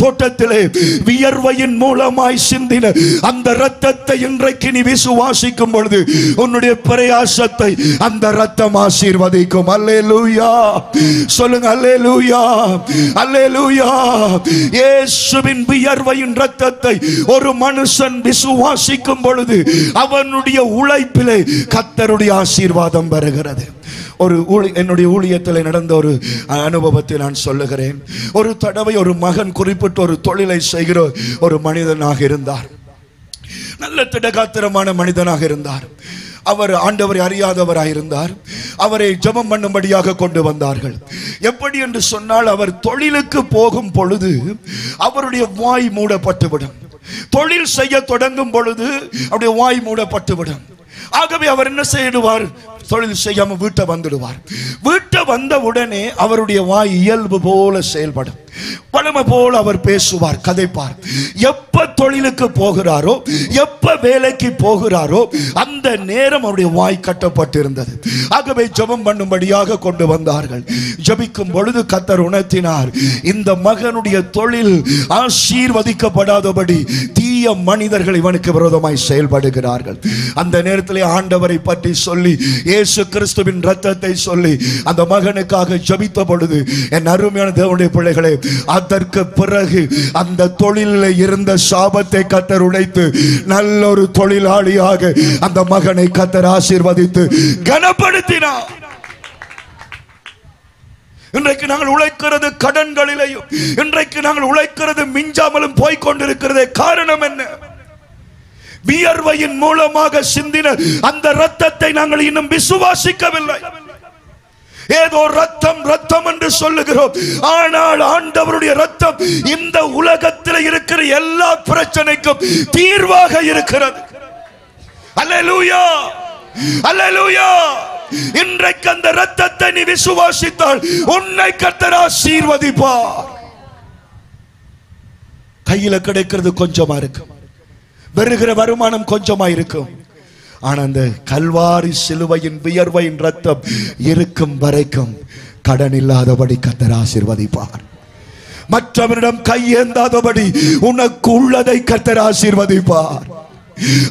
Speaker 1: தோட்டத்திலே வியர்வையின் மூலமாய் சிந்தின அந்த இரத்தத்தை இன்றைக்கு நீ விசுவாசிக்கும் பொழுது உன்னுடைய பிரயாசத்தை அந்த இரத்தம் ஆசீர்வதிக்கும். அல்லேலூயா சொல்லுங்க, அல்லேலூயா, அல்லேலூயா. இயேசுவின் வியர்வையின் இரத்தத்தை ஒரு மனுஷன் விசுவாசிக்கும் பொழுது அவனுடைய உழைப்பிலே கர்த்தருடைய ஆசீர்வாதம் வருகிறது. என்னுடைய ஊழியத்தில் நடந்த ஒரு அனுபவத்தை நான் சொல்லுகிறேன். ஒரு தடவை ஒரு மகன் குறிப்பிட்ட ஒரு தொழிலை செய்கிற ஒரு மனிதனாக இருந்தார். நல்ல திடகாத்திரமான மனிதனாக இருந்தார். அவர் ஆண்டவரை அறியாதவராக இருந்தார். அவரை ஜெபம் பண்ணும்படியாக கொண்டு வந்தார்கள். எப்படி என்று சொன்னால், அவர் தொழிலுக்கு போகும் பொழுது அவருடைய வாய் மூடப்பட்டுவிடும். தொழில் செய்ய தொடங்கும் பொழுது அவருடைய வாய் மூடப்பட்டுவிடும். ஆகவே அவர் என்ன செய்வார்? தொழில் செய்யாம வீட்டை வந்துடுவார். வீட்டை வந்த உடனே அவருடைய வாய் இயல்பு போல செயல்படும். பழமை போல அவர் பேசுவார், கதைப்பார். எப்ப தொழிலுக்கு போகிறாரோ, எப்ப வேலைக்கு போகிறாரோ அந்த நேரம் அவருடைய வாய் கட்டப்பட்டிருந்தது. ஆகவே ஜெபம் பண்ணும்படியாக கொண்டு வந்தார்கள். ஜெபிக்கும் பொழுது கர்த்தர் உணர்த்தினார், இந்த மகனுடைய தொழில் ஆசீர்வதிக்கப்படாதபடி தீய மனிதர்கள் இவனுக்கு விரோதமாய் செயல்படுகிறார்கள். அந்த நேரத்திலே ஆண்டவரை பற்றி சொல்லி இயேசு கிறிஸ்துவின் இரத்தத்தை சொல்லி அந்த மகனுக்காக ஜெபித்த பொழுது, என் அருமையான தேவனுடைய பிள்ளைகளே, அதற்கு பிறகு அந்த தொழிலில் இருந்த சாபத்தை கர்த்தர் உடைத்து நல்ல ஒரு தொழிலாளியாக அந்த மகனை கர்த்தர் ஆசீர்வதித்து கனப்படுத்தினார். இன்றைக்கு நாங்கள் உழைக்கிறது கடன்களிலேயும், இன்றைக்கு நாங்கள் உழைக்கிறது மிஞ்சாமலும் போய்கொண்டிருக்கிறதே காரணம் என்ன? வியர்வையின் மூலமாக சிந்தின அந்த இரத்தத்தை நாங்கள் இன்னும் விசுவாசிக்கவில்லை. ஏதோ ரத்தம் ரத்தம் என்று சொல்லுகிறோம், ஆனால் ஆண்டவருடைய ரத்தம் இந்த உலகத்தில் இருக்கிற எல்லா பிரச்சனைக்கும் தீர்வாக இருக்கிறது. அல்லேலூயா, அல்லேலூயா. இன்றைக்கு அந்த ரத்தத்தை நீ விசுவாசித்தால் உன்னை கர்த்தர் ஆசீர்வதிப்பார். கையில கிடைக்கிறது கொஞ்சமா இருக்கும், வருகிற வருமானம் கொஞ்சமா இருக்கும், ஆனா அந்த கல்வாரி சிலுவையின் வியர்வையின் ரத்தம் இருக்கும் வரைக்கும் கடன் இல்லாதபடி கர்த்தர் ஆசீர்வதிப்பார். மற்றவரிடம் கையேந்தாதபடி உனக்கு உள்ளதை கர்த்தர் ஆசீர்வதிப்பார்.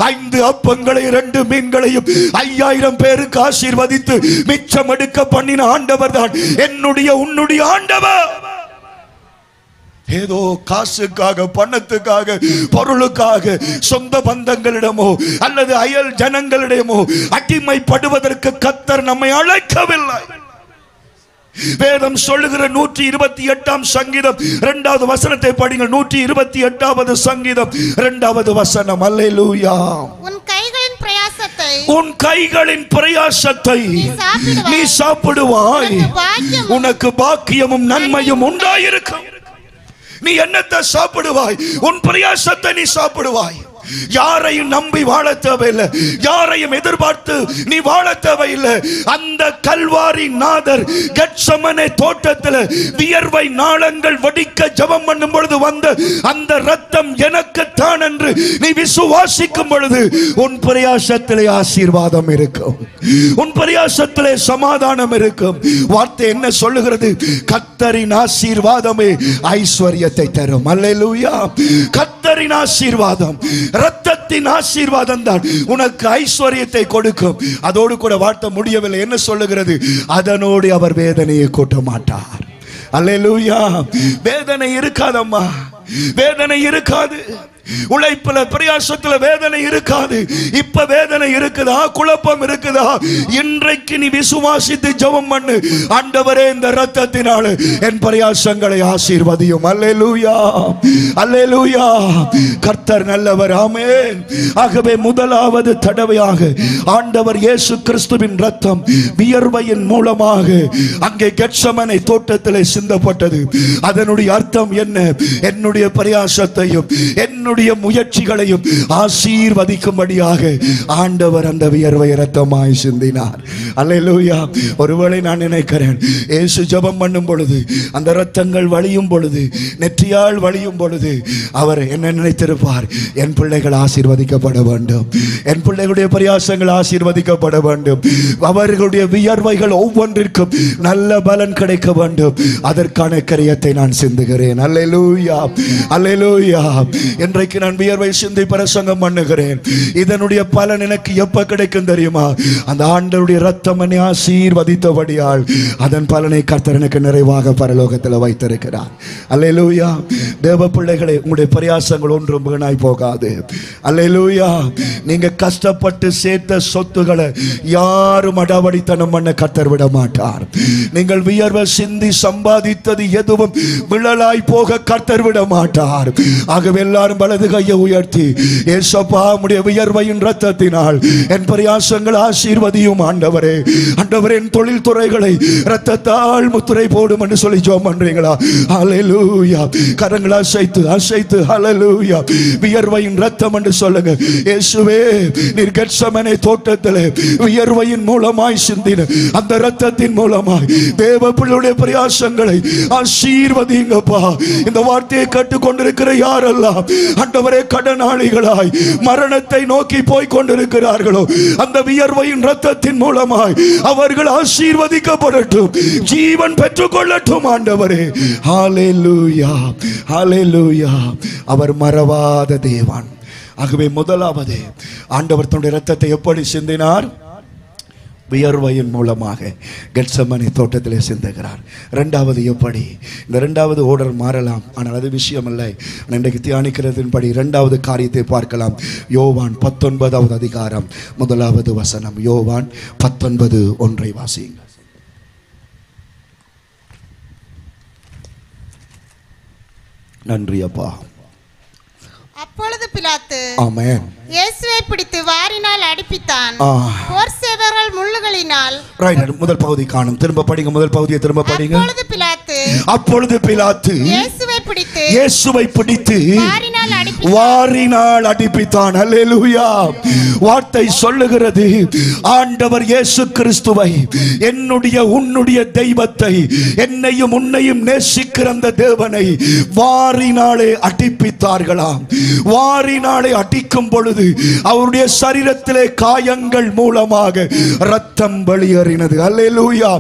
Speaker 1: 5 அப்பங்களை 2 மீன்களையும் 5000 பேருக்கு ஆசீர்வதித்து மிச்சம் எடுக்க பண்ணின ஆண்டவர் தான் என்னுடைய உன்னுடைய ஆண்டவர். ஏதோ காசுக்காக, பணத்துக்காக, பொருளுக்காக, சொந்த பந்தங்களிடமோ அல்லது அயல் ஜனங்களிடமோ அடிமைப்படுவதற்கு கர்த்தர் நம்மை அழைக்கவில்லை. வேதம் சொல்லுகிற 128ஆம் சங்கீதம் 2வது வசனத்தை படிங்கள். 128வது சங்கீதம் 2வது வசனம். அல்லேலூயா. உன் கைகளின் பிரயாசத்தை நீ சாப்பிடுவாய், உனக்கு பாக்கியமும் நன்மையும் உண்டாயிருக்கும். நீ என்னத்தை சாப்பிடுவாய்? உன் பிரயாசத்தை நீ சாப்பிடுவாய். யாரையும் நம்பி வாழ தேவையில்லை, யாரையும் எதிர்பார்த்து நீ வாழ தேவையில்லை. அந்த கல்வாரி நாதர் கெத்செமனே தோட்டத்தில் வியர்வை நாளங்கள் வடிக்க ஜெபம் பண்ணும் பொழுது வந்த அந்த ரத்தம் எனக்கு தான் என்று நீ விசுவாசிக்கும் பொழுது உன் பிரயாசத்திலே ஆசீர்வாதம் இருக்கும், உன் பிரயாசத்திலே சமாதானம் இருக்கும். வார்த்தை என்ன சொல்லுகிறது? கர்த்தரின் ஆசீர்வாதமே ஐஸ்வர்யத்தை தரும். அல்லேலூயா. கர்த்தரின் ஆசீர்வாதம், இரத்தத்தின் ஆசீர்வாதம் தான் உனக்கு ஐஸ்வர்யத்தை கொடுக்கும். அதோடு கூட வார்த்தை முடியவில்லை. என்ன சொல்லுகிறது? அதனோடு அவர் வேதனையை கூட்ட மாட்டார். அல்லேலூயா. வேதனை இருக்காதம்மா, வேதனை இருக்காது. உழைப்புல பிரயாசத்துல வேதனை இருக்காது. இப்ப வேதனை இருக்குதா? குழப்பம் இருக்குதா? இன்றைக்கு நீ விசுவாசித்து ஜெபம் பண்ணு. ஆண்டவரே, இந்த இரத்தத்தினால என் பிரயாசங்களை ஆசீர்வதியும். அல்லேலூயா, அல்லேலூயா. கர்த்தர் நல்லவர். ஆமென். ஆகவே முதலாவது தடவையாக ஆண்டவர் இயேசு கிறிஸ்துவின் இரத்தம் வியர்வையின் மூலமாக அங்கே கெத்செமனே தோட்டத்திலே சிந்தப்பட்டது. அதனுடைய அர்த்தம் என்ன? என்னுடைய பிரயாசத்தையும் என்னுடைய முயற்சிகளையும் ஆசீர்வதிக்கும்படியாக ஆண்டவர் அந்த வியர்வை இரத்தமாய் சிந்தினார். அல்லேலூயா. ஒருவேளை நான் நினைக்கிறேன், இயேசு ஜெபம் பண்ணும் பொழுது, அந்த இரத்தங்கள் வழியும் பொழுது, நெற்றியால் வழியும் பொழுது அவர் என்ன நினைத்திருப்பார்? என் பிள்ளைகள் ஆசீர்வதிக்கப்பட வேண்டும், என் பிள்ளைகளுடைய பிரயாசங்கள் ஆசீர்வதிக்கப்பட வேண்டும், அவர்களுடைய வியர்வைகள் ஒவ்வொன்றிற்கும் நல்ல பலன் கிடைக்க வேண்டும். அதற்கான கிரியத்தை நான் சிந்துகிறேன். அல்லேலூயா, அல்லேலூயா. இன்றைக்கு நான் வியர்வை சிந்தி பிரசங்கம் பண்ணுகிறேன். இதனுடைய பலன் எனக்கு எப்ப கிடைக்கும் தெரியுமா? அந்த ஆண்டவருடைய இரத்தம் என்னை ஆசீர்வதித்தபடியால் அதன் பலனை கர்த்தர் எனக்கு நிறைவாக பரலோகத்தில் வைத்திருக்கிறார். அல்லேலூயா. தேவ பிள்ளைகளே, உங்களுடைய பிரயாசங்கள் ஒன்றும் வீணாய் போகாது. அல்லேலூயா. நீங்க கஷ்டப்பட்டு சேர்த்த சொத்துக்களை யாரும் அடாவடித்தனம் பண்ண கர்த்தர் விட மாட்டார். நீங்கள் வியர்வை சிந்தி சம்பாதித்தது எதுவும் விழலாய் போக கர்த்தர் விட மாட்டார். ஆகவே எல்லாரும் வலது கையை உயர்த்தி, ஏசப்பா, உம்முடைய வியர்வையின் இரத்தத்தினால் என் பிரயாசங்கள் ஆசீர்வதியும் ஆண்டவரே. ஆண்டவரே, என் தொழில் துறைகளை இரத்தத்தால் முத்திரை போடும் என்று சொல்லி ஜெபம் பண்றீங்களா? ஹல்லேலூயா. கரங்களை அசைத்து அசைத்து ஹல்லேலூயா. வியர்வையின் இரத்தம் என்று சொல்லுங்க. இயேசுவே, நீர் கெத்செமனே தோட்டத்திலே வியர்வையின் மூலமாய் சிந்தின அந்த இரத்தத்தின் மூலமாய் தேவ பிள்ளையுடைய பிரயாசங்களை ஆசீர்வதிங்கப்பா. இந்த வார்த்தையை கேட்டுக்கொண்டிருக்கிற யாரெல்லாம் ஆண்டவரே கடனாளிகளாய் மரணத்தை நோக்கி போய் கொண்டிருக்கிறார்களோ, அந்த வியர்வையின் இரத்தத்தின் மூலமாய் அவர்கள் ஆசீர்வதிக்கப்படட்டும், ஜீவன் பெற்றுக் கொள்ளட்டும் ஆண்டவரே. ஹல்லேலூயா, ஹல்லேலூயா. அவர் மறவாத தேவன். ஆகவே முதலாவது ஆண்டவர் தன்னுடைய இரத்தத்தை எப்படி சிந்தினார்? வியர்வையின் மூலமாக கெத்செமனே தோட்டத்திலே சிந்துகிறார். இரண்டாவது எப்படி? இந்த இரண்டாவது ஓர்டர் மாறலாம், ஆனால் அது விஷயம் இல்லை. இன்றைக்கு தியானிக்கிறதின்படி இரண்டாவது காரியத்தை பார்க்கலாம். யோவான் 19வது அதிகாரம் 1வது வசனம். யோவான் 19:1 வாசியுங்கள். நன்றி அப்பா.
Speaker 2: அப்பொழுது பிலாத்து
Speaker 1: ஆமென்
Speaker 2: இயேசுவை பிடித்து வாரினால் அடிப்பித்தான். போர் சேவகர்கள் முள்ளுகளினால்.
Speaker 1: முதல் பகுதி காணும். திரும்ப படிங்க. முதல் பகுதியை திரும்ப படிங்க. அப்பொழுது பிலாத்து இயேசுவை பிடித்து வாரினால் அடிப்பித்தான். அல்லேலூயா. வார்த்தை சொல்லுகிறது, ஆண்டவர் இயேசு கிறிஸ்துவை, என்னுடைய உன்னுடைய தெய்வத்தை, என்னையும் உன்னையும் நேசிக்கிற அந்த தேவனை வாரினாலே அடிப்பித்தார்களாம். வாரினாலே அடிக்கும் பொழுது அவருடைய சரீரத்திலே காயங்கள் மூலமாக ரத்தம் வெளியேறினது. அல்லேலூயா.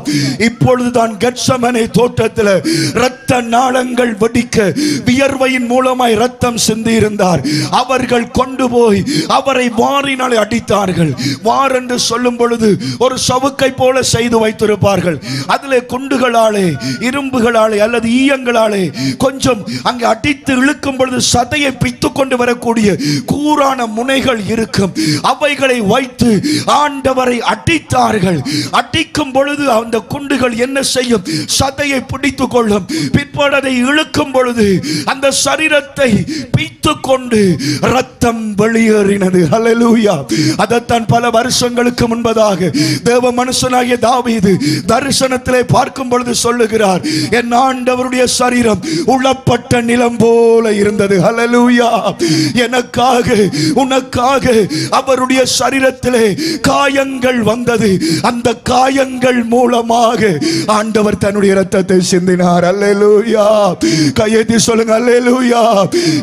Speaker 1: இப்பொழுதுதான் கெத்செமனே தோட்டத்தில் இரத்த நாளங்கள் வெடிக்க வியர்வையின் மூலமாய் ரத்தம் சிந்தி இருந்தார். அவர்கள் கொண்டு போய் அவரை வாரினாலே அடித்தார்கள். வார் என்று சொல்லும் பொழுது ஒரு சவுக்கை போல செய்து வைத்திருப்பார்கள். அதிலே குண்டுகளாலே, இரும்புகளாலே அல்லது ஈயங்களாலே கொஞ்சம் அங்கே அடித்து இழுக்கும் பொழுது சதையை பித்து கொண்டு வரக்கூடிய கூரான முனைகள் இருக்கும். அவைகளை வைத்து ஆண்டவரை அடித்தார்கள். அடிக்கும் பொழுது அந்த குண்டுகள் என்ன செய்யும்? சதையை பிடித்துக் கொள்ளும். பிற்படதை இழுக்கும் பொழுது அந்த சரீரத்தை பிய்த்து கொண்டு ரத்தம் வெளியேறினது. ஹல்லேலூயா. அதைத்தான் பல வருஷங்களுக்கு முன்பதாக தேவ மனுஷனாகிய தாவீது தரிசனத்திலே பார்க்கும் பொழுது சொல்லுகிறார், என் ஆண்டவருடைய சரீரம் உளப்பட்ட நிலம் போல இருந்தது. ஹல்லேலூயா. எனக்காக உனக்காக அவருடைய சரீரத்திலே காயங்கள் வந்தது. அந்த காயங்கள் மூலமாக ஆண்டவர் தன்னுடைய இரத்தத்தை சிந்தினார். அல்லேலூயா. கையெழுத்தி சொல்லுங்க. அல்லேலூயா.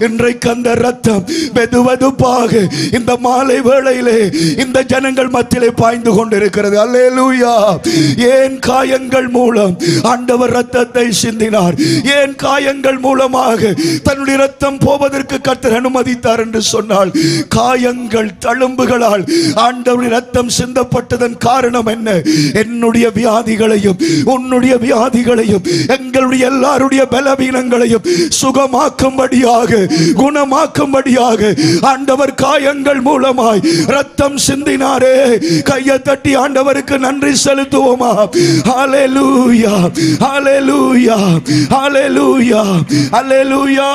Speaker 1: இன்றைக்கு அந்த இரத்தம் வெதுவெதுப்பாக இந்த மாலை வேளையிலே இந்த ஜனங்கள் மத்தியிலே பாய்ந்து கொண்டிருக்கிறது. அல்லேலூயா. ஏன் காயங்கள் மூலம் ஆண்டவர் இரத்தத்தை சிந்தினார்? ஏன் காயங்கள் மூலமாக தன்னுடைய இரத்தம் போவதற்கு கர்த்தர் அனுமதித்தார் என்று சொன்னால், காயங்கள் தழும்புகளால் ஆண்டவருடைய இரத்தம் சிந்தப்பட்டதன் காரணம் என்ன? என்னுடைய வியாதிகளையும் உன்னுடைய வியாதிகளையும் எங்களுடைய எல்லாருடைய பலவீனங்களையும் சுகமாக்கும்படியாக, குணமாக்கும்படியாக ஆண்டவர் காயங்கள் மூலமாய் இரத்தம் சிந்தினாரே. கையை தட்டி ஆண்டவருக்கு நன்றி செலுத்துவோமா? ஹல்லேலூயா, ஹல்லேலூயா, ஹல்லேலூயா, ஹல்லேலூயா.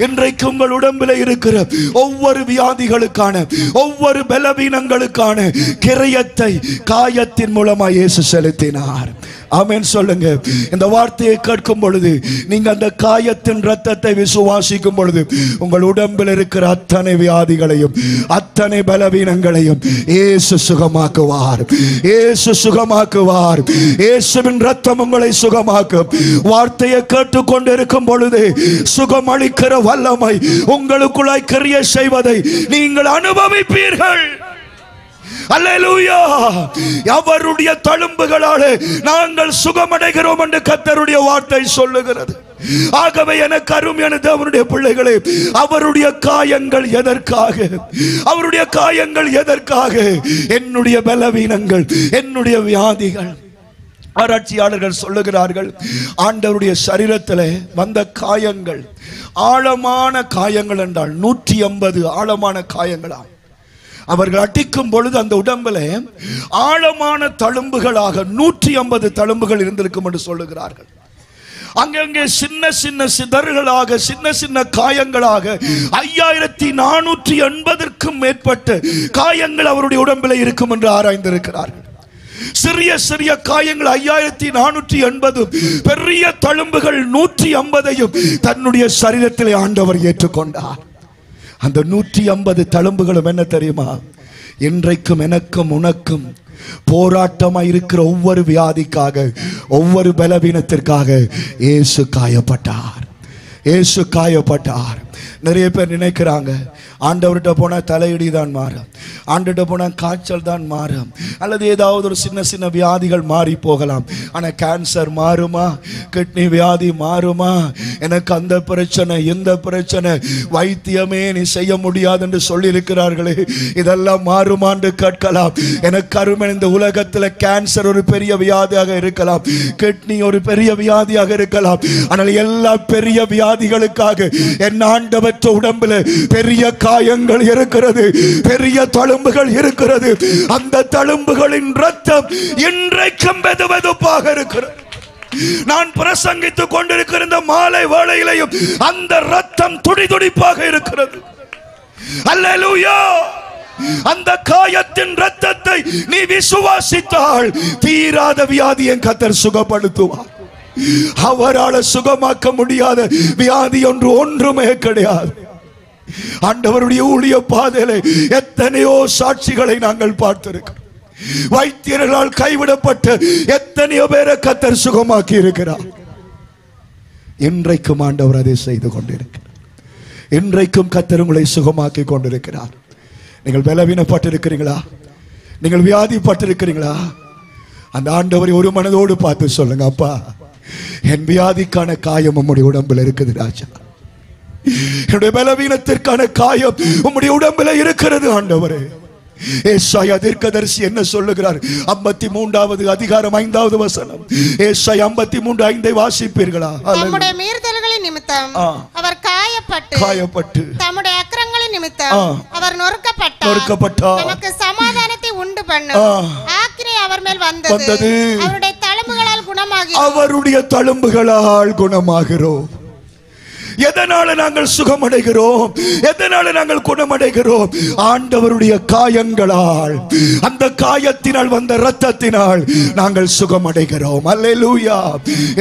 Speaker 1: இன்றைக்கு உங்கள் உடம்பில் இருக்கிற ஒவ்வொரு வியாதிகளுக்கான, ஒவ்வொரு பலவீனங்களுக்கான கிரயத்தை காயத்தின் மூலமாக இயேசு செலுத்தினார். ஆமென் சொல்லுங்க. இந்த வார்த்தையை கேட்கும் பொழுது, நீங்க அந்த காயத்தின் இரத்தத்தை விசுவாசிக்கும் பொழுது, உங்கள் உடம்பில் இருக்கிற அத்தனை வியாதிகளையும் அத்தனை பலவீனங்களையும் இயேசு சுகமாக்குவார். இயேசு சுகமாக்குவார். இயேசுவின் இரத்தம் உங்களை சுகமாக்கும். வார்த்தையை கேட்டுக்கொண்டு இருக்கும் பொழுது சுகம் அளிக்கிற வல்லமை உங்களுக்குள்ளாய் கிரியை செய்வதை நீங்கள் அனுபவிப்பீர்கள். அல்லேலூயா. அவருடைய தழும்புகளாலே நாங்கள் சுகமடைகிறோம் என்று கர்த்தருடைய வார்த்தை சொல்லுகிறது. ஆகவே எனக்கு அருமையான தேவனுடைய பிள்ளைகளே, அவருடைய காயங்கள் எதற்காக? அவருடைய காயங்கள் எதற்காக? என்னுடைய பலவீனங்கள், என்னுடைய வியாதிகள். ஆராய்ச்சியாளர்கள் சொல்லுகிறார்கள், ஆண்டவருடைய சரீரத்தில் வந்த காயங்கள் ஆழமான காயங்கள் என்றால் 150 ஆழமான காயங்களாம். அவர்கள் அடிக்கும் பொழுது அந்த உடம்பில் ஆழமான தழும்புகளாக 150 தழும்புகள் இருந்திருக்கும் என்று சொல்லுகிறார்கள். அங்கங்கே சின்ன சின்ன சிதறுகளாக, சின்ன சின்ன காயங்களாக 5480க்கும் மேற்பட்ட காயங்கள் அவருடைய உடம்பில் இருக்கும் என்று ஆராய்ந்திருக்கிறார்கள். சிறிய சிறிய காயங்கள் 5480, பெரிய தழும்புகள் 150ஐயும் தன்னுடைய சரீரத்திலே ஆண்டவர் ஏற்றுக்கொண்டார். அந்த 150 தழும்புகளும் என்ன தெரியுமா? இன்றைக்கும் எனக்கும் உனக்கும் போராட்டமாக இருக்கிற ஒவ்வொரு வியாதிக்காக, ஒவ்வொரு பலவீனத்திற்காக இயேசு காயப்பட்டார். இயேசு காயப்பட்டார். நிறைய பேர் நினைக்கிறாங்க, ஆண்டவர்கிட்ட போனால் தலையிடி தான் மாறும், ஆண்டுகிட்ட போனால் காய்ச்சல் தான் மாறும், அல்லது ஏதாவது ஒரு சின்ன சின்ன வியாதிகள் மாறி போகலாம். ஆனால் கேன்சர் மாறுமா? கிட்னி வியாதி மாறுமா? எனக்கு அந்த பிரச்சனை இந்த பிரச்சனை, வைத்தியமே நீ செய்ய முடியாது என்று சொல்லியிருக்கிறார்களே, இதெல்லாம் மாறுமான்னு கேட்கலாம். எனக்கு அருமை, இந்த உலகத்தில் கேன்சர் ஒரு பெரிய வியாதியாக இருக்கலாம், கிட்னி ஒரு பெரிய வியாதியாக இருக்கலாம். ஆனால் எல்லா பெரிய வியாதிகளுக்காக என் ஆண்டவற்ற உடம்பில் பெரிய காயங்கள் இருக்கிறது, பெரிய தழும்புகள் இருக்கிறது. அந்த தழும்புகளின் ரத்தம் இன்றைக்கும் வெதுவெதுப்பாக இருக்கிறது. நான் பிரசங்கித்துக் கொண்டிருக்கிற இந்த மாலை வேளையிலையும் அந்த ரத்தம் துடிதுடிப்பாக இருக்கிறது. அல்லேலூயா! அந்த காயத்தின் ரத்தத்தை நீ விசுவாசித்தால் தீராத வியாதியை கர்த்தர் சுகப்படுத்துவார். அவரால் சுகமாக்க முடியாத வியாதி ஒன்றுமே கிடையாது. ஆண்டவருடைய ஊழிய பாதையிலே எத்தனையோ சாட்சிகளை நாங்கள் பார்த்திருக்கிறோம். வைத்தியர்களால் கைவிடப்பட்ட எத்தனையோ பேரை கர்த்தர் சுகமாக்கி இருக்கிறார். இன்றைக்கும் ஆண்டவர் அதை செய்து கொண்டிருக்கிறார். இன்றைக்கும் கர்த்தர் உங்களை சுகமாக்கி கொண்டிருக்கிறார். நீங்கள் பலவீனப்பட்டிருக்கிறீங்களா? நீங்கள் வியாதிப்பட்டிருக்கிறீங்களா? அந்த ஆண்டவரை ஒரு மனதோடு பார்த்து சொல்லுங்க, அப்பா, என் வியாதிக்கான காயம் உம்முடைய உடம்பில் இருக்குது ராஜா. என்னுடைய பலவீனத்திற்கான காயம் உம்முடைய உடம்பில் இருக்கிறது ஆண்டவரே. ஏசாயா தீர்க்கதரிசி என்ன சொல்லுகிறார்? 53வது அதிகாரம் 5வது வசனம். ஏசாயா 53:5 வாசிப்பீர்களா?
Speaker 2: தம்முடைய மீறுதல்களின் நிமித்தம் அவர் காயப்பட்டு தம்முடைய அக்கிரமங்களின் நிமித்தம் அவர் நொறுக்கப்பட்டார். நமக்கு சமாதானத்தை உண்டு பண்ணும் ஆக்கினை அவர் மேல் வந்தது. அவருடைய தழும்புகளால் குணமாகிறோம். அவருடைய தழும்புகளால் குணமாகிறோம். எதனால நாங்கள் சுகமடைகிறோம்? எதனால நாங்கள் குணமடைகிறோம்? ஆண்டவருடைய காயங்களால், அந்த காயத்தினால் வந்த இரத்தத்தினால் நாங்கள் சுகமடைகிறோம். அல்லேலூயா!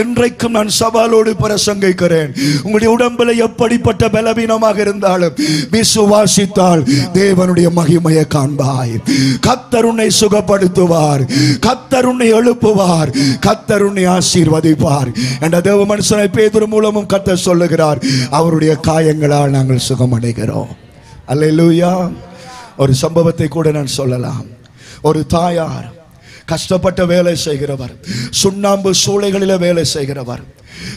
Speaker 2: இன்றைக்கும் நான் சவாலோடு பிரசங்கிக்கிறேன். உங்களுடைய உடம்பில் எப்படிப்பட்ட பலவீனமாக இருந்தாலும் விசுவாசித்தால் தேவனுடைய மகிமையை காண்பாய். கர்த்தர் உன்னை சுகப்படுத்துவார், கர்த்தர் உன்னை எழுப்புவார், கர்த்தர் உன்னை ஆசீர்வதிப்பார் என்ற தேவ மனுஷனை பேதுரு மூலமும் கர்த்தர் சொல்லுகிறார். அவருடைய காயங்களால் நாங்கள் சுகமடைகிறோம். அல்லேலூயா! ஒரு சம்பவத்தை கூட நான் சொல்லலாம். ஒரு தாயார் கஷ்டப்பட்ட வேலை செய்கிறவர், சுண்ணாம்பு சூளைகளில் வேலை செய்கிறவர்.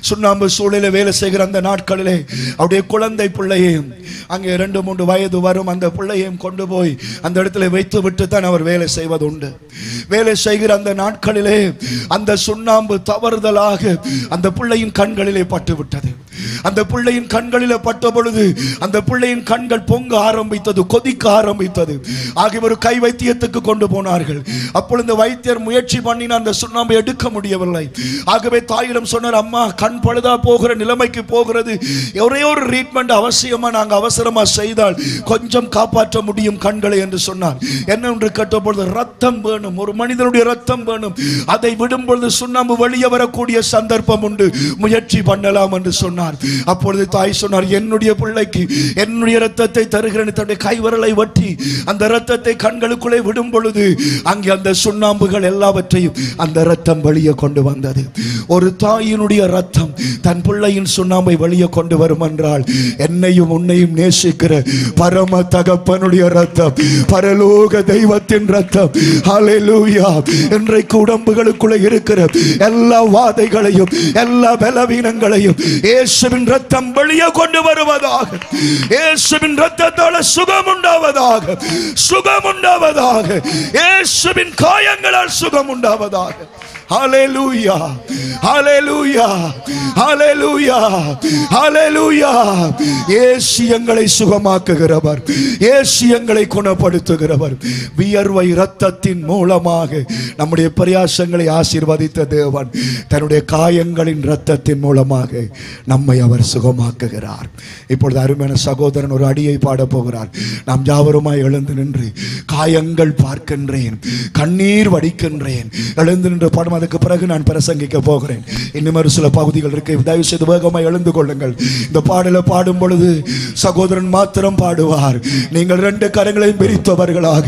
Speaker 2: சுண்ணாம்பு சூளையில வேலை செய்கிற அந்த நாட்களிலே அவருடைய குழந்தை பிள்ளையையும், அங்கே 2-3 வயது வரும் அந்த பிள்ளையையும் கொண்டு போய் அந்த இடத்துல வைத்து விட்டு தான் அவர் வேலை செய்வது உண்டு. வேலை செய்கிற அந்த நாட்களிலே அந்த சுண்ணாம்பு தவறுதலாக அந்த பிள்ளையின் கண்களிலே பட்டு விட்டது. அந்த பிள்ளையின் கண்களிலே பட்ட பொழுது அந்த பிள்ளையின் கண்கள் பொங்க ஆரம்பித்தது, கொதிக்க ஆரம்பித்தது. ஆகிய ஒரு கை வைத்தியத்துக்கு கொண்டு போனார்கள். அப்பொழுது வைத்தியர் முயற்சி பண்ணின அந்த சுண்ணாம்பை எடுக்க முடியவில்லை. ஆகவே தாயிடம் சொன்னார், அம்மா, கண் பழுதா போகிற நிலைமைக்கு போகிறது, ஒரே ஒரு ட்ரீட்மெண்ட் அவசியமா நாங்க அவசரமா செய்தால் கொஞ்சம் காப்பாற்ற முடியும் கண்களை என்று சொன்னார். என்னென்று கேட்டபொழுது, ரத்தம் வேணும், ஒரு மனிதனுடைய ரத்தம் வேணும், அதை விடும் பொழுது சுண்ணாம்பு வெளியே வரக்கூடிய சந்தர்ப்பம் உண்டு, முயற்சி பண்ணலாம் என்று சொன்னார். அப்பொழுது தாய் சொன்னார், என்னுடைய பிள்ளைக்கு என்னுடைய ரத்தத்தை தருகிறேன். தன்னுடைய கைவிரலை வட்டி அந்த ரத்தத்தை கண்களுக்குள்ளே விடும் பொழுது அங்கே அந்த சுண்ணாம்புகள் எல்லாவற்றையும் அந்த ரத்தம் வெளியே கொண்டு வந்தது. ஒரு தாயினுடைய ரத்தம் தன் பிள்ளையின் சுண்ணாம்பை வெளியே கொண்டு வரும் என்றால், என்னையும் உன்னையும் நேசிக்கிற பரம தகப்பனுடைய ரத்தம், பரலோக தெய்வத்தின் ரத்தம். ஹல்லேலூயா! இன்றைக்கு உடம்புகளுக்குள்ளே இருக்கிற எல்லா வாதைகளையும் எல்லா பலவீனங்களையும் இயேசுவின் ரத்தம் வெளியே கொண்டு வருவதாக. இயேசுவின் ரத்தத்தால் சுகம் உண்டாவதாக, சுகம் உண்டாவதாக. இயேசுவின் காயங்களால் சுகம் உண்டாவதாக. ஹல்லேலூயா! ஹல்லேலூயா! ஹல்லேலூயா! ஹல்லேலூயா! இயேசு எங்களை சுகமாக்குகிறவர், இயேசு எங்களை குணப்படுத்துகிறவர். வியர்வை இரத்தத்தின் மூலமாக நம்முடைய பிரயாசங்களை ஆசீர்வதித்த தேவன் தன்னுடைய காயங்களின் இரத்தத்தின் மூலமாக நம்மை அவர் சுகமாக்குகிறார். இப்பொழுது அருமையான சகோதரன் ஒரு அடியை பாட போகிறார். நாம் யாவருமாய் எழுந்து நின்று, காயங்கள் பார்க்கின்றேன், கண்ணீர் வடிக்கின்றேன், எழுந்து நின்று பாடும்.
Speaker 1: அதுக்கு பிறகு நான் பிரசங்கிக்க போகிறேன். இன்னும் ஒரு சில பகுதிகள் இருக்கு. தயவு செய்து வேகமாக எழுந்து கொள்ளுங்கள். இந்த பாடலை பாடும் பொழுது சகோதரன் மாத்திரம் பாடுவார். நீங்கள் 2 கரங்களையும் பிரித்தவர்களாக,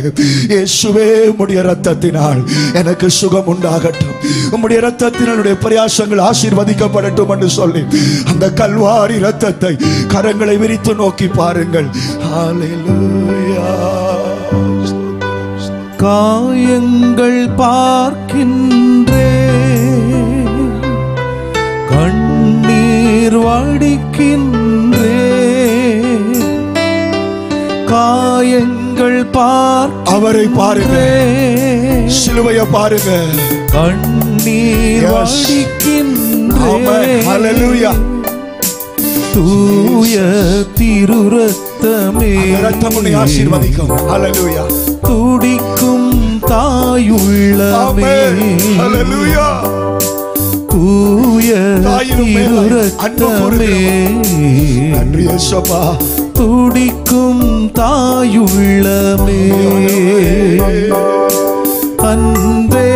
Speaker 1: இயேசுவே உம்முடைய இரத்தத்தினால் எனக்கு சுகம் உண்டாகட்டும், உம்முடைய இரத்தத்தினுடைய பிரயாசங்கள் ஆசீர்வதிக்கப்படட்டும் என்று சொல்லி அந்த கல்வாரி இரத்தத்தை கரங்களை விரித்து நோக்கி பாருங்கள். ஹல்லேலூயா.
Speaker 3: காயங்கள் பார்க்கின்றே, கண்ணீர் வடிக்கின்றே, காயங்கள்
Speaker 1: அவரை பாருங்க, சிலுவையை பாருங்க,
Speaker 3: கண்ணீர் வடிக்கின்றே.
Speaker 1: ஹல்லேலூயா.
Speaker 3: தூய திருரத்தமே,
Speaker 1: இரத்தம் உன்னை ஆசீர்வதிக்கும். ஹல்லேலூயா.
Speaker 3: துடிக்கும் தாயுள்ளமே,
Speaker 1: ஹல்லேலூயா.
Speaker 3: தூய திருரத்தமே,
Speaker 1: நன்றி இயேசுவா.
Speaker 3: துடிக்கும் தாயுள்ளமே, அன்பே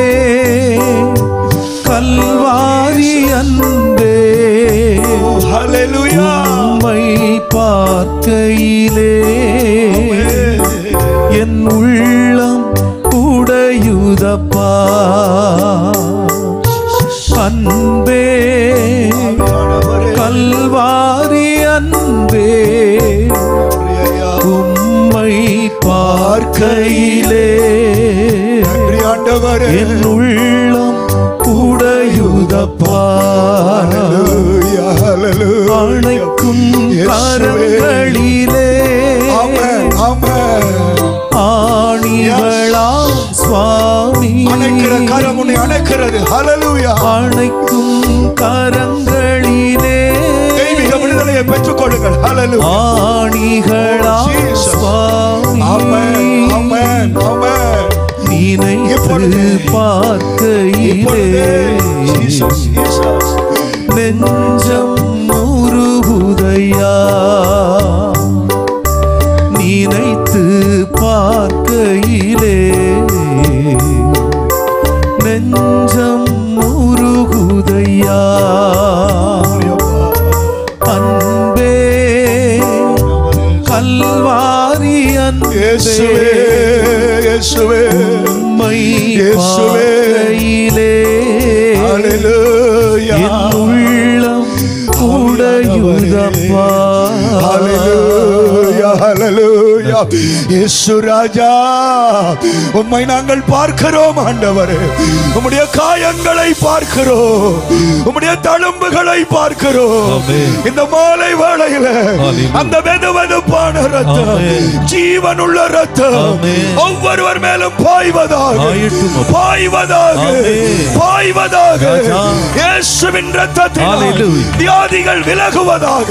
Speaker 3: கல்வாரி அன்பே,
Speaker 1: ஹல்லேலூயா.
Speaker 3: உம்மை பார்க்கையிலே என் உள்ளம் உடையுதப்பா. அன்பே கல்வாரி அன்பே, உம்மை பார்க்கையிலே என் உள்ளம் உடையுதப்பா. அணைக்கும் கரங்களிலே ஆணிகளாம் சுவாமி,
Speaker 1: அணைக்கிற கரம் உன்னை அணைக்கிறது. ஹல்லேலூயா.
Speaker 3: அணைக்கும் கரங்களிலே
Speaker 1: தெய்வீக விடுதலையை பெற்றுக் கொள்ளுங்கள். ஹல்லேலூயா.
Speaker 3: ஆணிகளாம் சுவாமி,
Speaker 1: ஆமென், ஆமென், ஆமென்.
Speaker 3: நினைத்து பார்க்கையிலே நெஞ்சம் உருகுதையா, நினைத்து பார்க்கையிலே நெஞ்சம் உருகுதையா. அன்பே கல்வாரி அன்பே,
Speaker 1: இயேசுவே
Speaker 3: உம்மை
Speaker 1: இயேசுவே.
Speaker 3: பார்க்கையிலே
Speaker 1: ஹல்லேலூயா.
Speaker 3: என் உள்ளம் உடையுதப்பா.
Speaker 1: ஹல்லேலூயா, ஹல்லேலூயா. இயேசு ராஜா, உம்மை நாங்கள் பார்க்கிறோம் ஆண்டவரே. உம்முடைய காயங்களை பார்க்கிறோம், உம்முடைய தழும்புகளை பார்க்கிறோம். இந்த மாலை வேளையில அந்த வெதுவெதுப்பான ரத்தம், ஜீவனுள்ள ரத்தம் ஒவ்வொருவர் மேலும் பாய்வதாக, பாய்வதாக, பாய்வதாக. இயேசுவின் ரத்தத்தினால் வியாதிகள் விலகுவதாக,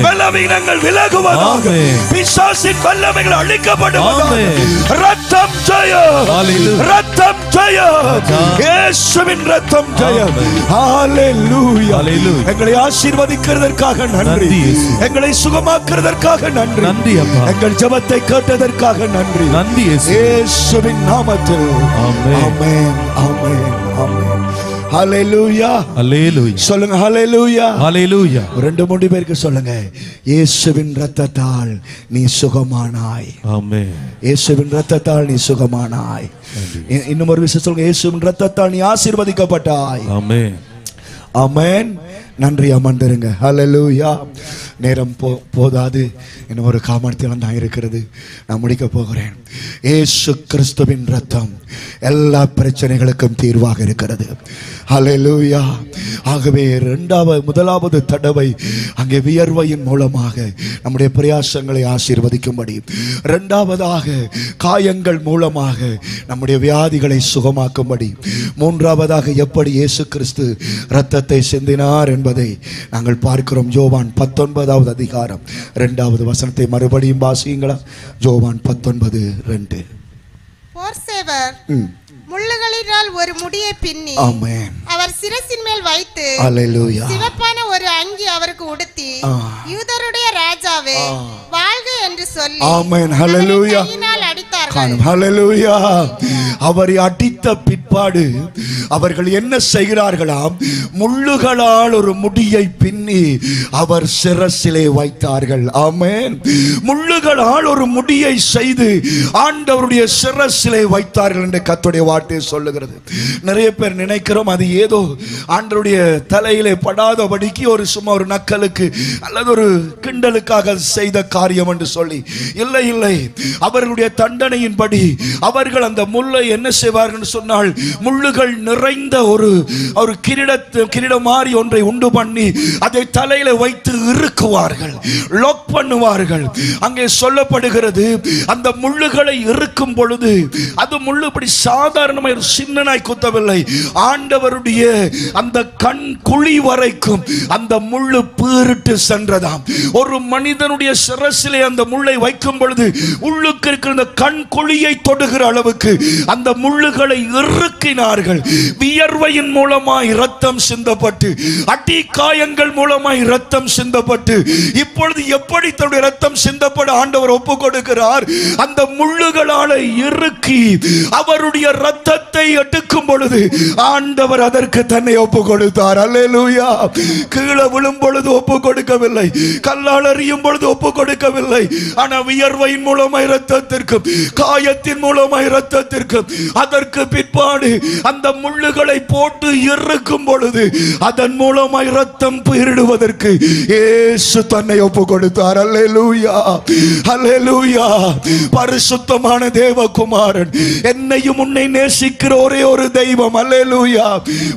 Speaker 1: பலவீனங்கள் விலகுவதாக, பிசாசின் வல்லமைகள் அழிக்கப்படுவதாக. ரத்தம் ஜெயம், ரத்தம் ஜெயம், இயேசுவின் ரத்தம் ஜெயம். ஹல்லேலூயா. எங்களை ஆசீர்வதிக்கிறதற்காக நன்றி, எங்களை சுகமாக்குறதற்காக நன்றி, எங்கள் ஜெபத்தை கேட்டதற்காக நன்றி. இயேசுவின் நாமத்தில் ஆமென், ஆமென், ஆமென். ஹல்லேலூயா, ஹல்லேலூயா. சொல்லுங்க ஹல்லேலூயா, ஹல்லேலூயா. 2-3 பேருக்கு சொல்லுங்க, இயேசுவின் இரத்தத்தால் நீ சுகமானாய். ஆமென். இயேசுவின் இரத்தத்தால் நீ சுகமானாய். இன்னும் ஒரு விஷயம் சொல்லுங்க, இயேசுவின் இரத்தத்தால் நீ ஆசீர்வதிக்கப்பட்டாய். ஆமென், ஆமென். நன்றி. அமர்ந்திருங்க. ஹல்லேலூயா. நேரம் போதாது, இன்னும் ஒரு காமத்தில் தான் இருக்கிறது. நான் முடிக்க போகிறேன். இயேசு கிறிஸ்துவின் ரத்தம் எல்லா பிரச்சனைகளுக்கும் தீர்வாக இருக்கிறது. ஹல்லேலூயா. ஆகவே முதலாவது தடவை அங்கே வியர்வையின் மூலமாக நம்முடைய பிரயாசங்களை ஆசீர்வதிக்கும்படி, 2வதாக காயங்கள் மூலமாக நம்முடைய வியாதிகளை சுகமாக்கும்படி, 3வதாக எப்படி இயேசு கிறிஸ்து இரத்தத்தை சிந்தினார் என்பதை நாங்கள் பார்க்கிறோம். யோவான் 19வது அதிகாரம் 2வது வசனத்தை மறுபடியும் வாசியுங்களா. யோவான் 19:2.
Speaker 2: போர்சேவர் முள்ளுகளினால் ஒரு முடியை பின்னி அவர் சிரசின் மேல் வைத்து,
Speaker 1: அல்லேலூயா,
Speaker 2: சிவப்பான ஒரு அங்கி அவருக்கு உடுத்தி, யூதருடைய ராஜாவே வாழ்க என்று சொல்லி
Speaker 1: ஆமென், ஹல்லேலூயா,
Speaker 2: கையினால் அடித்தார்கள்.
Speaker 1: காணும். ஹல்லேலூயா. அவரை அடித்த பிற்பாடு அவர்கள் என்ன செய்கிறார்களாம்? முள்ளுகளால் ஒரு முடியை பின்னி அவர் சிரசிலே வைத்தார்கள். ஆமென். முள்ளுகளால் ஒரு முடியை செய்து ஆண்டவருடைய சிரசிலே வைத்தார்கள் என்று கர்த்தருடைய வார்த்தை சொல்லுகிறது. நிறைய பேர் நினைக்கிறோம் அது ஏதோ ஆண்டவருடைய தலையிலே படாதபடிக்கு ஒரு சும்மா ஒரு நக்கலுக்கு அல்லது ஒரு கிண்டலுக்காக செய்த காரியம் என்று சொல்லி. இல்லை இல்லை, அவர்களுடைய தண்டனையின்படி அவர்கள் அந்த முள்ளை என்ன செய்வார்கள் சொன்னால், முள்ளுகள் நிறைந்த ஒரு கிரீடம் மாதிரி ஒன்றை உண்டு பண்ணி அதை தலையில வைத்து இறுக்குவார்கள், லாக் பண்ணுவார்கள். அங்கே சொல்லப்படுகிறது அந்த முள்ளுகளை இறுக்கும் பொழுது அது முள்ளு இப்படி சாதாரணமாக சின்னனாய் குத்தவில்லை, ஆண்டவருடைய அந்த கண் குழி வரைக்கும் அந்த முள்ளு பீறிட்டு சென்றதாம். ஒரு மனிதனுடைய சிரசிலே அந்த முள்ளை வைக்கும் பொழுது உள்ளுக்கு இருக்கிற அந்த கண் குழியை தொடுகிற அளவுக்கு அந்த முள்ளுகளை இறுக்கினார்கள். வியர்வையின் மூலமாய் இரத்தம் சிந்தப்பட்டு, அடி காயங்கள் மூலமாய் இரத்தம் சிந்தப்பட்டு, இப்பொழுது எப்படி தன்னுடைய இரத்தம் சிந்தப்பட ஆண்டவர் ஒப்பு கொடுக்கிறார்? அந்த முள்ளுகளால இறுக்கி அவருடைய இரத்தத்தை எடுக்கும் பொழுது ஆண்டவர் அதற்கு தன்னை ஒப்பு கொடுத்தார். அல்லேலூயா. கீழே விழும் பொழுது ஒப்பு கொடுக்கவில்லை, கல்லால் எறியும் பொழுது ஒப்பு கொடுக்கவில்லை. ஆனால் வியர்வையின் மூலமாய் இரத்தத்திற்கும் காயத்தின் மூலமாய் இரத்தத்திற்கும் அதற்கு பிற்பாடு அந்த முள்ளுகளை போட்டு இறுக்கும் பொழுது அதன் மூலமாய் இரத்தம் பீரிடுவதற்கு இயேசு தன்னை ஒப்பு கொடுத்தார். அல்லேலூயா, அல்லேலூயா. பரிசுத்தமான தேவகுமாரன், என்னையும் உன்னை நேசிக்கிற ஒரே ஒரு தெய்வம். அல்லேலூயா.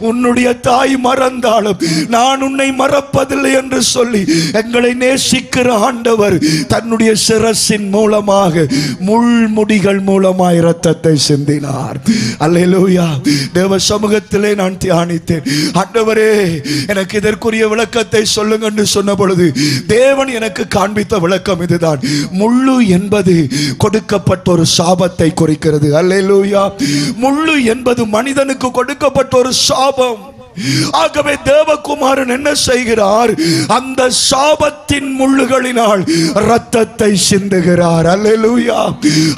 Speaker 1: உன்னுடைய தாய் மறந்தாலும் நான் உன்னை மறப்பதில்லை என்று சொல்லி எங்களை நேசிக்கிற ஆண்டவர் தன்னுடைய சிரசின் மூலமாக முள்முடிகள் மூலமாய் இரத்தத்தை சிந்தினார். அல்லேலூயா. தேவ சமூகத்திலே நான் தியானித்தேன், ஆண்டவரே எனக்கு இதற்குரிய விளக்கத்தை சொல்லுங்க என்று சொன்ன பொழுது தேவன் எனக்கு காண்பித்த விளக்கம் இதுதான். முள்ளு என்பது கொடுக்கப்பட்ட ஒரு சாபத்தை குறிக்கிறது. அல்லேலூயா. முள்ளு என்பது மனிதனுக்கு கொடுக்கப்பட்ட ஒரு சாபம். ஆகவே தேவகுமாரன் என்ன செய்கிறார்? அந்த சாபத்தின் முள்ளுகளினால் இரத்தத்தை சிந்துகிறார். அல்லேலூயா.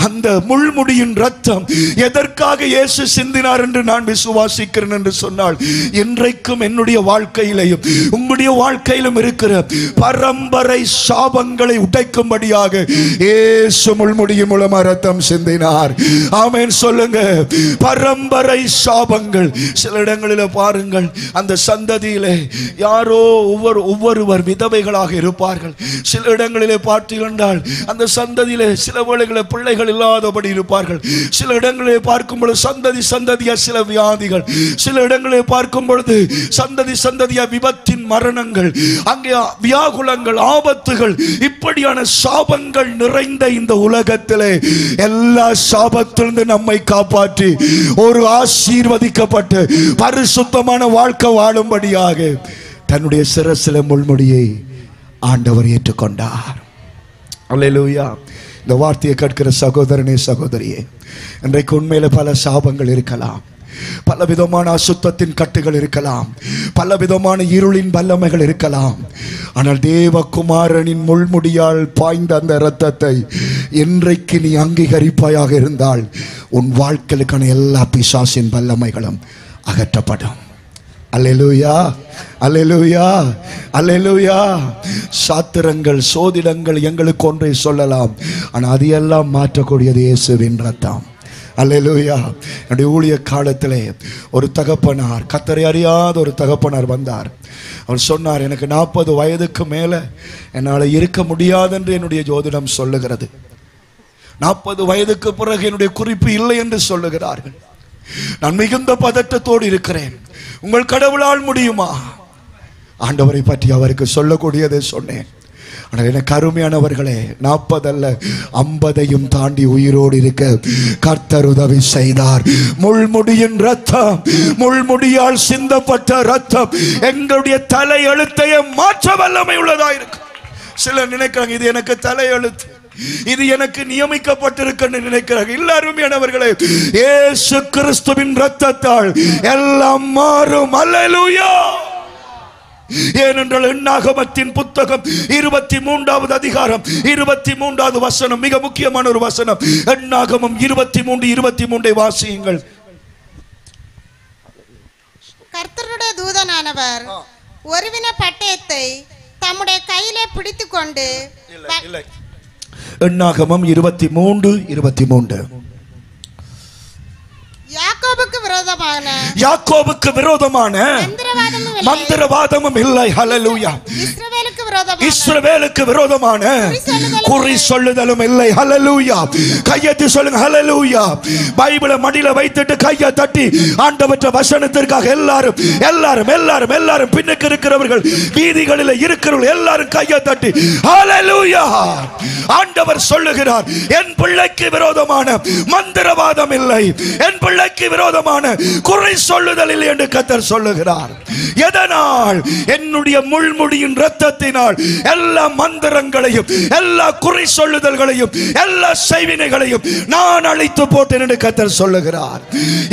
Speaker 1: அந்த முள்முடியின் இரத்தம் எதற்காக இயேசு சிந்தினார் என்று நான் விசுவாசிக்கிறேன் என்று சொன்னால், இன்றைக்கும் என்னுடைய வாழ்க்கையிலும் உங்களுடைய வாழ்க்கையிலும் இருக்கிற பரம்பரை சாபங்களை உடைக்கும்படியாக இயேசு முள்முடியின் மூலமாக இரத்தம் சிந்தினார். ஆமென் சொல்லுங்க. பரம்பரை சாபங்கள். சில இடங்களில் பாருங்கள், அந்த சந்ததியிலே யாரோ ஒவ்வொருவர் விதவைகளாக இருப்பார்கள். சில இடங்களிலே பார்த்தீர்கள் அந்த சந்ததியிலே சில வேளைகளில் பிள்ளைகள் இல்லாதபடி இருப்பார்கள். சில இடங்களிலே பார்க்கும் பொழுது சந்ததி சந்ததியா சில வியாதிகள், சில இடங்களிலே பார்க்கும் பொழுது சந்ததி சந்ததியா விபத்தின் மரணங்கள், அங்கே வியாகுலங்கள், ஆபத்துகள், இப்படியான சாபங்கள் நிறைந்த இந்த உலகத்திலே எல்லா சாபத்திலிருந்து நம்மை காப்பாற்றி ஒரு ஆசீர்வதிக்கப்பட்டு பரிசுத்தமான வாழ்க்கை வாழும்படியாக தன்னுடைய சிரசில முள்முடியை ஆண்டவர் ஏற்றுக்கொண்டார். அல்லேலூயா. இந்த வார்த்தையை கேட்கிற சகோதரனே, சகோதரியே, இன்றைக்கு உண்மையில பல சாபங்கள் இருக்கலாம், பல விதமான அசுத்தத்தின் கட்டுகள் இருக்கலாம், பல விதமான இருளின் வல்லமைகள் இருக்கலாம். ஆனால் தேவகுமாரனின் முள்முடியால் பாய்ந்த அந்த இரத்தத்தை இன்றைக்கு நீ அங்கீகரிப்பாயாக இருந்தால் உன் வாழ்க்கைக்கான எல்லா பிசாசின் வல்லமைகளும் அகற்றப்படும். அல்லேலூயா, அல்லேலூயா, அல்லேலூயா. சாத்திரங்கள், சோதிடங்கள் எங்களுக்கு ஒன்றை சொல்லலாம், ஆனால் அதையெல்லாம் மாற்றக்கூடியது இயேசுவின் இரத்தம். அல்லேலூயா. என்னுடைய ஊழிய காலத்திலே ஒரு தகப்பனார், கர்த்தரை அறியாத ஒரு தகப்பனார் வந்தார். அவர் சொன்னார், எனக்கு 40 வயதுக்கு மேலே என்னால் இருக்க முடியாது என்று என்னுடைய ஜோதிடம் சொல்லுகிறது. 40 வயதுக்கு பிறகு என்னுடைய குறிப்பு இல்லை என்று சொல்லுகிறார்கள். நான் மிகுந்த பதட்டத்தோடு இருக்கிறேன். உங்கள் கடவுளால் முடியுமா? ஆண்டவரை பற்றி அவருக்கு சொல்லக்கூடியதை சொன்னேன். ஆனால் எனக்கு அருமையானவர்களே, 40 அல்ல 50ஐயும் தாண்டி உயிரோடு இருக்க கர்த்தர் உதவி செய்தார். முள்முடியின் ரத்தம், முள்முடியால் சிந்தப்பட்ட ரத்தம் எங்களுடைய தலை எழுத்தையே மாற்ற வல்லமை உள்ளதா இருக்கு. சிலர் நினைக்கிறாங்க இது எனக்கு தலை எழுத்து, இது எனக்கு நியமிக்கப்பட்டிருக்கு நினைக்கிறார்கள். எல்லாரும் அருமையானவர்களே, இயேசு கிறிஸ்துவின் இரத்தத்தால் எல்லாம் மாறும். அல்லேலூயா. ஏனென்றால் எண்ணாகமத்தின் புத்தகம் 23வது அதிகாரம் 23வது வசனம் மிக முக்கியமான ஒரு வசனம். எண்ணாகமம் 23:23 வாசியுங்கள்.
Speaker 2: கர்த்தருடைய தூதனானவர் ஒருவின பட்டயத்தை தம்முடைய கையிலே பிடித்துக் கொண்டு
Speaker 1: எண்ணாகமம் 23:23 யாக்கோபுக்கு விரோதமான மந்திரவாதமும் இல்லை. ஹல்லேலூயா. இஸ்ரவேலுக்கு விரோதமான குறி சொல்லுதலும் இல்லை. ஹல்லேலூயா. கையெத்தி சொல்லுங்க. ஹல்லேலூயா. பைபிளை மடியில வைத்துட்டு கையை தட்டி ஆண்டவற்ற வசனத்திற்காக எல்லாரும் எல்லாரும் எல்லாரும் எல்லாரும் பின்னுக்கு இருக்கிறவர்கள், வீதிகளில் இருக்கிறவர்கள் எல்லாரும் கையை தட்டி ஹல்லேலூயா. ஆண்டவர் சொல்லுகிறார், என் பிள்ளைக்கு விரோதமான மந்திரவாதம் இல்லை, என் பிள்ளைக்கு விரோதமான குறை சொல்லுதல் இல்லை என்று கர்த்தர் சொல்லுகிறார். எதனால்? என்னுடைய முள்முடியின் இரத்தத்தினால் எல்லா மந்திரங்களையும் எல்லா குறை சொல்லுதல்களையும் எல்லா செய்வினைகளையும் நான் அழித்து போட்டேன் என்று கர்த்தர் சொல்லுகிறார்.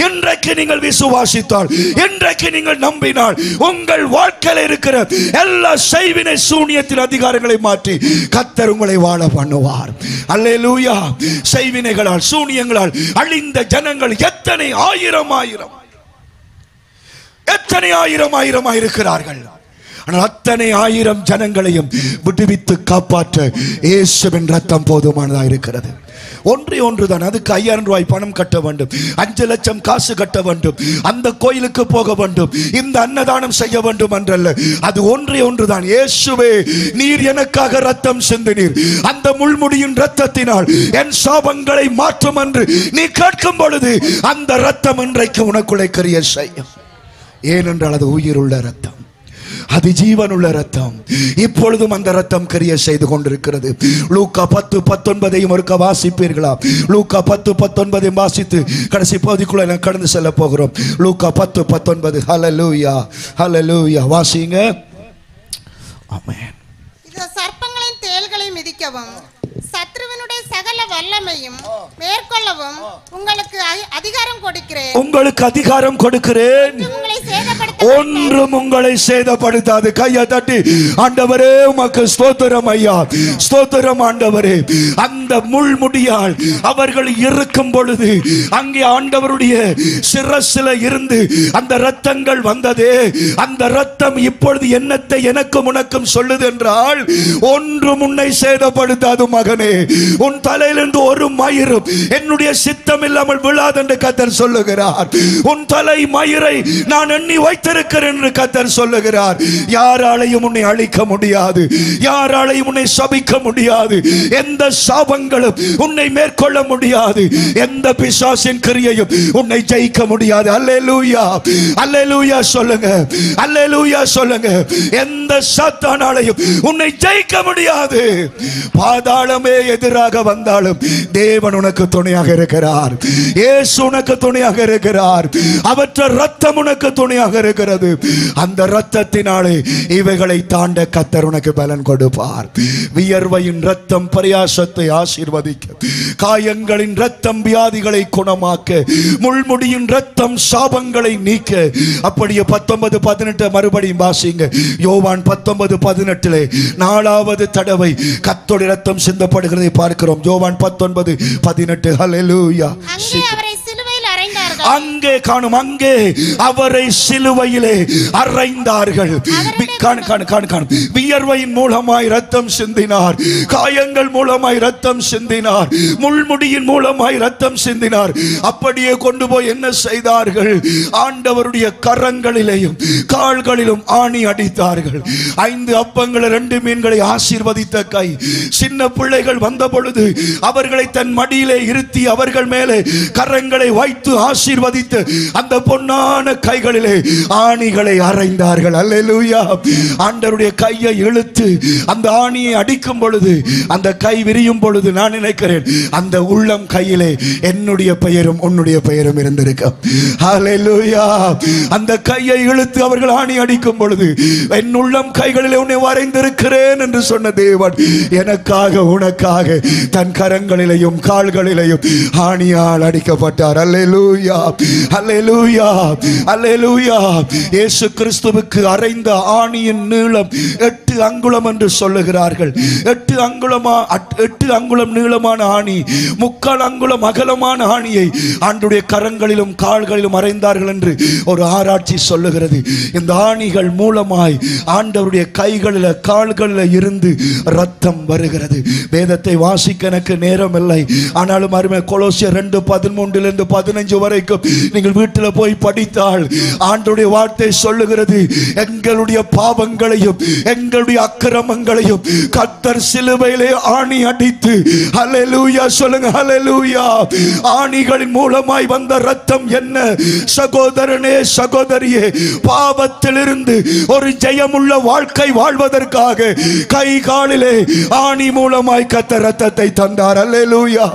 Speaker 1: இன்றைக்கு நீங்கள் விசுவாசித்தால், இன்றைக்கு நீங்கள் நம்பினால், உங்கள் வாழ்க்கையில் இருக்கிற எல்லா செய்வினை சூனியத்தின் அதிகாரங்களை மாற்றி கர்த்தர் உங்களை வாழ பண்ணுவார். அல்லேலூயா. செய்வினைகளால் சூனியங்களால் அழிந்த ஜனங்கள் எத்தனை ஆயிரம் ஆயிரம் எத்தனை ஆயிரம் ஆயிரமாய் இருக்கிறார்கள். ஆனால் அத்தனை ஆயிரம் ஜனங்களையும் விடுவித்து காப்பாற்ற இயேசுவின் ரத்தம் போதுமானதாக இருக்கிறது. ஒன்றே ஒன்றுதான். அதுக்கு 5000 ரூபாய் பணம் கட்ட வேண்டும், 5 லட்சம் காசு கட்ட வேண்டும், அந்த கோயிலுக்கு போக வேண்டும், இந்த அன்னதானம் செய்ய வேண்டும் என்றல்ல. அது ஒன்றே ஒன்றுதான். இயேசுவே, நீர் எனக்காக ரத்தம் சிந்தினீர், அந்த முள்முடியின் ரத்தத்தினால் என் சாபங்களை மாற்றும் என்று நீ கேட்கும் பொழுது அந்த ரத்தம் இன்றைக்கு உனக்குள்ளே கிரியை செய்யும். ஏனென்றால் அது உயிருள்ள ரத்தம், அது ஜீவனுள்ள ரத்தம். இப்பொழுதும் அந்த ரத்தம் கிரியை செய்து கொண்டிருக்கிறது. லூக்கா 10:19 ஒருக்க வாசிப்பீர்களா? லூக்கா 10:19 வாசித்து கடைசி பகுதிக்குள்ள கடந்து செல்ல போகிறோம். லூக்கா 10:19. ஹல்லேலூயா, ஹல்லேலூயா. வாசிங்க. ஆமென்.
Speaker 2: இது சர்ப்பங்களின் தேள்களை மிதிக்கவும் சத்ருவினுடைய சகல வல்லமையும் மேற்கொள்ளவும் உங்களுக்கு அதிகாரம் கொடுக்கிறேன்.
Speaker 1: உங்களுக்கு அதிகாரம் கொடுக்கிறேன், ஒன்றும் உங்களை சேதப்படுத்தாது. கையை தட்டி ஆண்டவரே உமக்கு ஸ்தோத்திரம் ஐயா, ஸ்தோத்திரம் ஆண்டவரே. அந்த முள்முடியால் அவர்கள் இருக்கும் பொழுது அங்கே ஆண்டவருடைய சிரசில இருந்து அந்த இரத்தங்கள் வந்ததே, அந்த இரத்தம் இப்பொழுது என்னத்தை எனக்கும் உனக்கும் சொல்லுது என்றால், ஒன்றும் உன்னை சேதப்படுத்தாது மகனே. உன் தலையிலிருந்து ஒரு மயிரும் என்னுடைய சித்தம் இல்லாமல் விழாது என்று கர்த்தர் சொல்லுகிறார். உன் தலை மயிரை நான் எண்ணி வைத்திருக்கிறேன் என்று கர்த்தர் சொல்லுகிறார். யாராலையும் உன்னை அழிக்க முடியாது, யாராலையும் உன்னை சபிக்க முடியாது, எந்த சாபங்களும் உன்னை மேற்கொள்ள முடியாது, எந்த பிசாசின் கிரியையும் உன்னை ஜெயிக்க முடியாது. அல்லேலூயா, அல்லேலூயா சொல்லுங்க, அல்லேலூயா சொல்லுங்க. எந்த சாத்தானாலையும் உன்னை ஜெயிக்க முடியாது. பாதாளமே எதிராக வந்தாலும் தேவன் உனக்கு துணையாக இருக்கிறார். இயேசு உனக்கு துணையாக இருக்கிறார். அவற்ற ரத்தம் உனக்கு துணையாக இருக்கிறது. அந்த ரத்தத்தினாலே இவைகளை தாண்ட கர்த்தர் உனக்கு பலன் கொடுப்பார். வியர்வையின் ரத்தம் பரியாசத்தை ஆசீர்வதிக்க, காயங்களின் ரத்தம் வியாதிகளை குணமாக்க, முள்முடியின் ரத்தம் சாபங்களை நீக்க. அப்படியே 19:18 மறுபடியும் வாசிங்க. யோவான் 19:18 4வது தடவை கர்த்தருடைய ரத்தம் சிந்தப்படுகிறதை பார்க்கிறோம். யோவான் 19:18. ஹல்லேலூயா. அங்கே காணும், அங்கே அவரை சிலுவையிலே அறைந்தார்கள். வியர்வையின் மூலமாய் ரத்தம் சிந்தினார், காயங்கள் மூலமாய் ரத்தம் சிந்தினார், முள்முடியின் மூலமாய் ரத்தம் சிந்தினார். அப்படியே கொண்டு போய் என்ன செய்தார்கள்? ஆண்டவருடைய கரங்களிலேயும் கால்களிலும் ஆணி அடித்தார்கள். 5 அப்பங்களை 2 மீன்களை ஆசீர்வதித்த கை. சின்ன பிள்ளைகள் வந்த பொழுது அவர்களை தன் மடியிலே இருத்தி அவர்கள் மேலே கரங்களை வைத்து ஆசீர்வதித்து அந்த பொன்னான கைகளிலே ஆணிகளை அறைந்தார்கள். அல்லேலூயா. ஆண்டவருடைய கையை இழுத்து அந்த ஆணியை அடிக்கும் பொழுது, அந்த கை விரியும் பொழுது நான் நினைக்கிறேன் அந்த உள்ளம் கையிலே என்னுடைய பெயரும் உன்னுடைய பெயரும் இருந்திருக்கும். அல்லேலூயா. அந்த கையை இழுத்து அவர்கள் ஆணி அடிக்கும் பொழுது, என் உள்ளம் கைகளிலே உன்னை வரைந்திருக்கிறேன் என்று சொன்ன தேவன் எனக்காக உனக்காக தன் கரங்களிலேயும் கால்களிலேயும் ஆணியால் அடிக்கப்பட்டார். அல்லேலூயா. அல்லேலூயா அல்லேலூயா. இயேசு கிறிஸ்துவுக்கு அறைந்த ஆணியின் நீளம் 8 அங்குலம் என்று சொல்லுகிறார்கள். 8 அங்குலம் நீளமான ஆணி, 3/4 அங்குலம் அகலமான ஆணியை ஆண்டுடைய கரங்களிலும் கால்களிலும் அறைந்தார்கள் என்று ஒரு ஆராய்ச்சி சொல்லுகிறது. இந்த ஆணிகள் மூலமாய் ஆண்டவருடைய கைகளில் கால்களில் இருந்து ரத்தம் வருகிறது. வேதத்தை வாசிக்க எனக்கு நேரம் இல்லை, ஆனாலும் அருமை கொலோசியர் 2:13-15 வரைக்கும் நீங்கள் வீட்டில் போய் படித்தால் ஆண்டவருடைய வார்த்தை சொல்லுகிறது, எங்களுடைய பாவங்களையும் எங்களுடைய அக்கிரமங்களையும் கர்த்தர் சிலுவையிலே ஆணி அடித்து, ஹல்லேலூயா சொல்லுங்க, ஹல்லேலூயா. ஆணிகளின் மூலமாய் வந்த ரத்தம் என்ன? சகோதரனே சகோதரியே, பாவத்திலிருந்து ஒரு ஜெயமுள்ள வாழ்க்கை வாழ்வதற்காக கை காலிலே ஆணி மூலமாய் கர்த்தர் ரத்தத்தை தந்தார். அல்லேலூயா.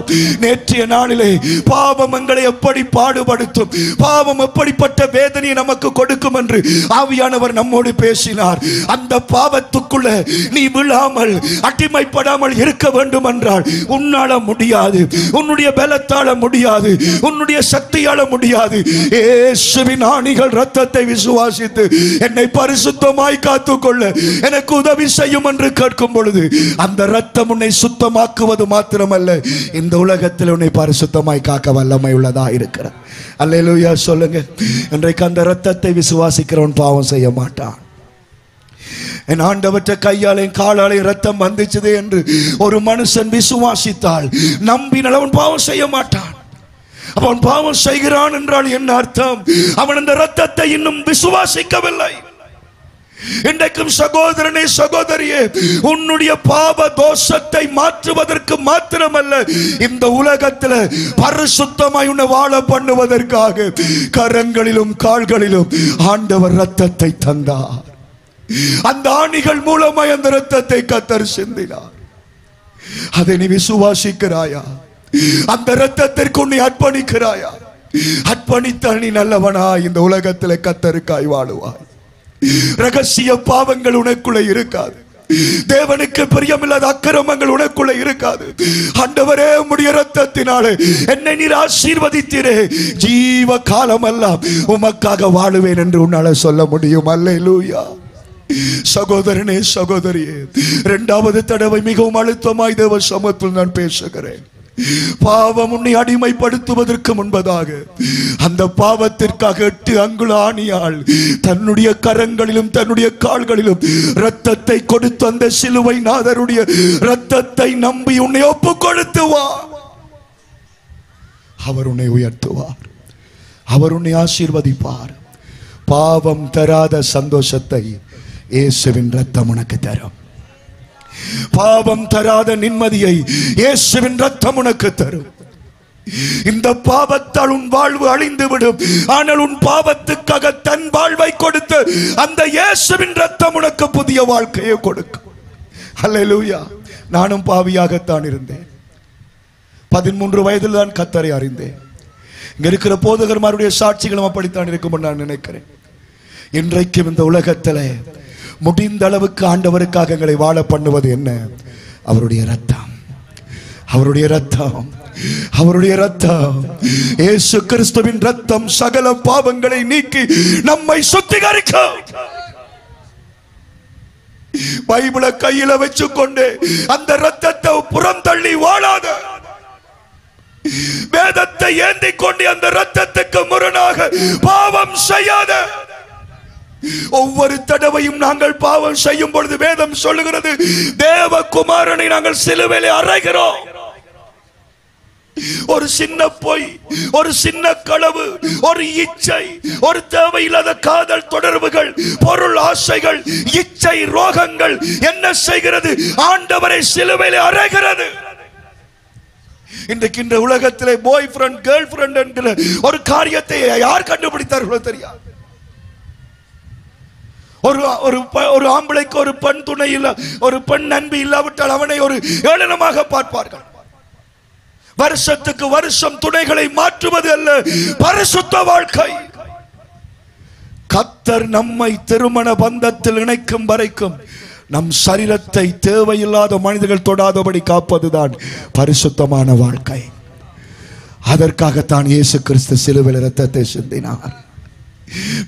Speaker 1: நேற்றைய நாளிலே பாவம் எங்களை எப்படி பாடுபடுத்தும், பாவம் எப்படிப்பட்ட வேதனையை நமக்கு கொடுக்கும் என்று ஆவியானவர் நம்மோடு பேசினார். அந்த பாவத்துக்குள்ள நீ விழாமல் அடிமைப்படாமல் இருக்க வேண்டும் என்றால் உன்னால முடியாது, உன்னுடைய பலத்தால முடியாது, உன்னுடைய சக்தியால முடியாது. இயேசுவின் ஆணிகள் ரத்தத்தை விசுவாசித்து என்னை பரிசுத்தமாய் காத்துக்கொள்ள எனக்கு உதவி செய்யும் என்று கேட்கும் பொழுது அந்த ரத்தம் உன்னை சுத்தமாக்குவது மாத்திரமல்ல, இந்த உலகத்தில் உன்னை பரிசுத்தமாய் காக்க வல்லமை உள்ளதா இருக்கிறது. அல்லேலூயா சொல்லுங்க. இன்றைக்கு அந்த ரத்தத்தை விசுவாசிக்கிறவன் பாவம் செய்ய மாட்டான். என் ஆண்டவற்ற கையாலையும் காலாலையும் ரத்தம் வந்துச்சது என்று ஒரு மனுஷன் விசுவாசித்தால், நம்பினால் அவன் பாவம் செய்ய மாட்டான். அவன் பாவம் செய்கிறான் என்றால் என்ன அர்த்தம்? அவன் அந்த ரத்தத்தை இன்னும் விசுவாசிக்கவில்லை. இன்றைக்கும் சகோதரனே சகோதரியே, உன்னுடைய பாவ தோஷத்தை மாற்றுவதற்கு மாத்திரமல்ல, இந்த உலகத்தில் பரிசுத்தமாய் உன்னை வாழ பண்ணுவதற்காக கரங்களிலும் கால்களிலும் ஆண்டவர் ரத்தத்தை தந்தார். அந்த ஆணிகள் மூலமாய் அந்த ரத்தத்தை கர்த்தர் சிந்தினார். அதை நீ விசுவாசிக்கிறாயா? அந்த ரத்தத்திற்கு உன்னை அர்ப்பணிக்கிறாயா? அர்ப்பணித்தால் நீ நல்லவனா இந்த உலகத்தில் கர்த்தருக்காய் வாழுவாய். ரகசிய பாவங்கள் உனக்குள்ள இருக்காது. தேவனுக்கு பிரியமில்லாத அக்கிரமங்கள் உனக்குள்ள இருக்காது. ஆண்டவரே, உம்முடைய இரத்தத்தினாலே என்னை நீர் ஆசீர்வதித்தீரே, ஜீவ காலம் எல்லாம் உமக்காக வாழுவேன் என்று உன்னால சொல்ல முடியும். அல்லேலூயா. சகோதரனே சகோதரியே, 2வது தடவை மிகவும் அழுத்தமாய் தேவ சமூகத்தில் நான் பேசுகிறேன். பாவம் உன்னை அடிமைப்படுத்துவதற்கு முன்பதாக அந்த பாவத்திற்காக 8 அங்குல ஆணியால் தன்னுடைய கரங்களிலும் தன்னுடைய கால்களிலும் ரத்தத்தை கொடுத்து அந்த சிலுவை நாதருடைய ரத்தத்தை நம்பி உன்னை ஒப்பு கொடுத்துவார். அவர் உன்னை உயர்த்துவார், அவர் உன்னை ஆசீர்வதிப்பார். பாவம் தராத சந்தோஷத்தை இயேசுவின் ரத்தம் உனக்கு தரும். பாவம் தராத நிம்மதியை இயேசுவின் ரத்தம் உனக்கு தரும். இந்த பாவத்தால் உன் வாழ்வு அழிந்து விடும், ஆனால் உன் பாவத்துக்காக தன் வாழ்வை கொடுத்து அந்த இயேசுவின் ரத்தம் உனக்கு புதிய வாழ்க்கையை கொடுக்கும். அல்லேலூயா. நானும் பாவியாகத்தான் இருந்தேன். 13 வயதில் தான் கர்த்தரை அறிந்தேன். இங்க இருக்கிற போதகர்மாருடைய சாட்சிகளும் அப்படித்தான் இருக்கும் நான் நினைக்கிறேன். இன்றைக்கும் இந்த உலகத்தில் முடிந்த அளவுக்கு ஆண்டவருக்காக எங்களை வாழ பண்ணுவது என்ன? அவருடைய ரத்தம், அவருடைய ரத்தம், அவருடைய ரத்தம். இயேசு கிறிஸ்துவின் ரத்தம் சகல பாவங்களை நீக்கி நம்மை சுத்திகரிக்கும். பைபிளை கையில வச்சுக்கொண்டு அந்த ரத்தத்தை புறம் தள்ளி வாழாத, வேதத்தை ஏந்தி கொண்டு அந்த ரத்தத்துக்கு முரணாக பாவம் செய்யாத. ஒவ்வொரு தடவையும் நாங்கள் பாவம் செய்யும் பொழுது வேதம் சொல்லுகிறது, தேவகுமாரனை நாங்கள் சிலுவையிலே அறைகிறோம். ஒரு சின்ன பொய், ஒரு சின்ன களவு, ஒரு இச்சை, ஒரு தேவையில்லாத காதல் தொடர்புகள், பொருள் ஆசைகள், இச்சை ரோகங்கள் என்ன செய்கிறது? ஆண்டவரை சிலுவையிலே அறைகிறது. இன்றைக்கு இந்த உலகத்திலே பாய் ஃப்ரெண்ட் கேர்ள் ஃப்ரெண்ட் என்கிற ஒரு காரியத்தை யார் கண்டுபிடித்தார்களோ தெரியாது. ஒரு ஆம்பளைக்கு ஒரு பெண் துணை இல்ல, ஒரு பெண் நண்பி இல்லாவிட்டால் அவனை ஒரு ஏளனமாக பார்ப்பார்கள். வருஷத்துக்கு வருஷம் துணைகளை மாற்றுவது அல்ல பரிசுத்த வாழ்க்கை. கர்த்தர் நம்மை திருமண பந்தத்தில் இணைக்கும் வரைக்கும் நம் சரீரத்தை தேவையில்லாத மனிதர்கள் தொடாதபடி காப்பதுதான் பரிசுத்தமான வாழ்க்கை. அதற்காகத்தான் இயேசு கிறிஸ்து சிலுவையில் இரத்தத்தை சிந்தினார்.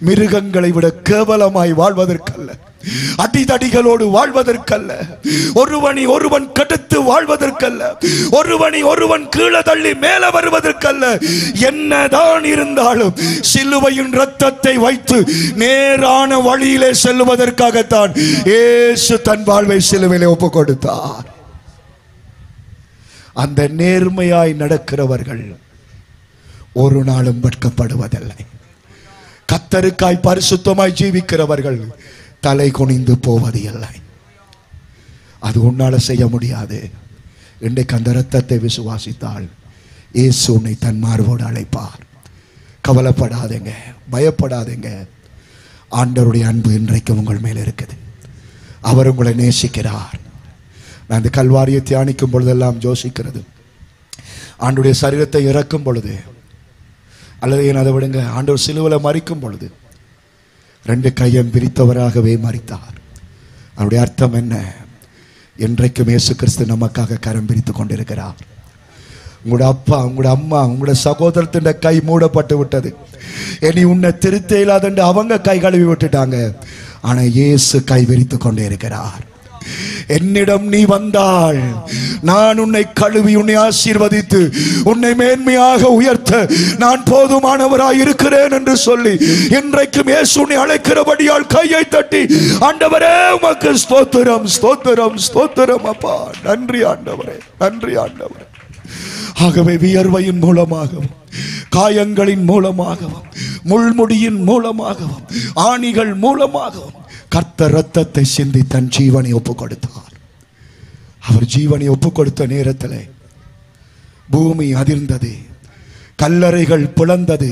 Speaker 1: மிருகங்களை விட கேவலமாய் வாழ்வதற்கல்ல, அடிதடிகளோடு வாழ்வதற்கல்ல, ஒருவன் கெடுத்து வாழ்வதற்கல்ல, ஒருவன் கீழே தள்ளி மேல வருவதற்கல்ல. என்னதான் இருந்தாலும் சிலுவையின் இரத்தத்தை வைத்து நேரான வழியிலே செல்வதற்காகத்தான் இயேசு தன் வாழ்வை சிலுவையிலே ஒப்பு கொடுத்தார். அந்த நேர்மையாய் நடக்கிறவர்கள் ஒரு நாளும் வெட்கப்படுவதில்லை. கர்த்தருக்காய் பரிசுத்தமாய் ஜீவிக்கிறவர்கள் தலை குனிந்து போவது இல்லை. அது உன்னால செய்ய முடியாது. இன்றைக்கு அந்த இரத்தத்தை விசுவாசித்தால் இயேசு உன்னை தன் மார்போடு அழைப்பார். கவலைப்படாதீங்க, பயப்படாதீங்க. ஆண்டவருடைய அன்பு இன்றைக்கு உங்கள் மேல் இருக்குது. அவர் உங்களை நேசிக்கிறார். நான் இந்த கல்வாரியை தியானிக்கும் பொழுதெல்லாம் யோசிக்கிறது, ஆண்டவருடைய சரீரத்தை இறக்கும் பொழுது, அல்லது ஏன் அதை விடுங்க, ஆண்டவர் சிலுவையில் மரிக்கும் பொழுது 2 கையும் பிரித்தவராகவே மரித்தார். அவருடைய அர்த்தம் என்ன? என்றைக்கும் இயேசு கிறிஸ்து நமக்காக கரம் பிரித்து கொண்டிருக்கிறார். உங்களோட அப்பா, உங்களோட அம்மா, உங்களோட சகோதரத்தின் கை மூடப்பட்டு விட்டது. இனி உன்னை திருத்த இல்லாத அவங்க கை கழுவி விட்டுட்டாங்க. ஆனா இயேசு கை விரித்து கொண்டே இருக்கிறார். என்னிடம் நீ வந்தால் நான் உன்னை கழுவி உன்னை ஆசீர்வதித்து உன்னை மேன்மையாக உயர்த்த நான் போதுமானவராய் இருக்கிறேன் என்று சொல்லி இன்றைக்கும் இயேசு உன்னை அழைக்கிறபடியால் கையை தட்டி, ஆண்டவரே உமக்கு ஸ்தோத்திரம், ஸ்தோத்திரம், ஸ்தோத்திரம் அப்பா, நன்றி ஆண்டவரே, நன்றி ஆண்டவரே. ஆகவே வியர்வையின் மூலமாகவும், காயங்களின் மூலமாகவும், முள்முடியின் மூலமாகவும், ஆணிகள் மூலமாகவும் கர்த்தர் இரத்தத்தை சிந்தி தன் ஜீவனை ஒப்பு கொடுத்தார். அவர் ஜீவனை ஒப்பு கொடுத்த நேரத்தில் பூமி அதிர்ந்தது, கல்லறைகள் பிளந்தது,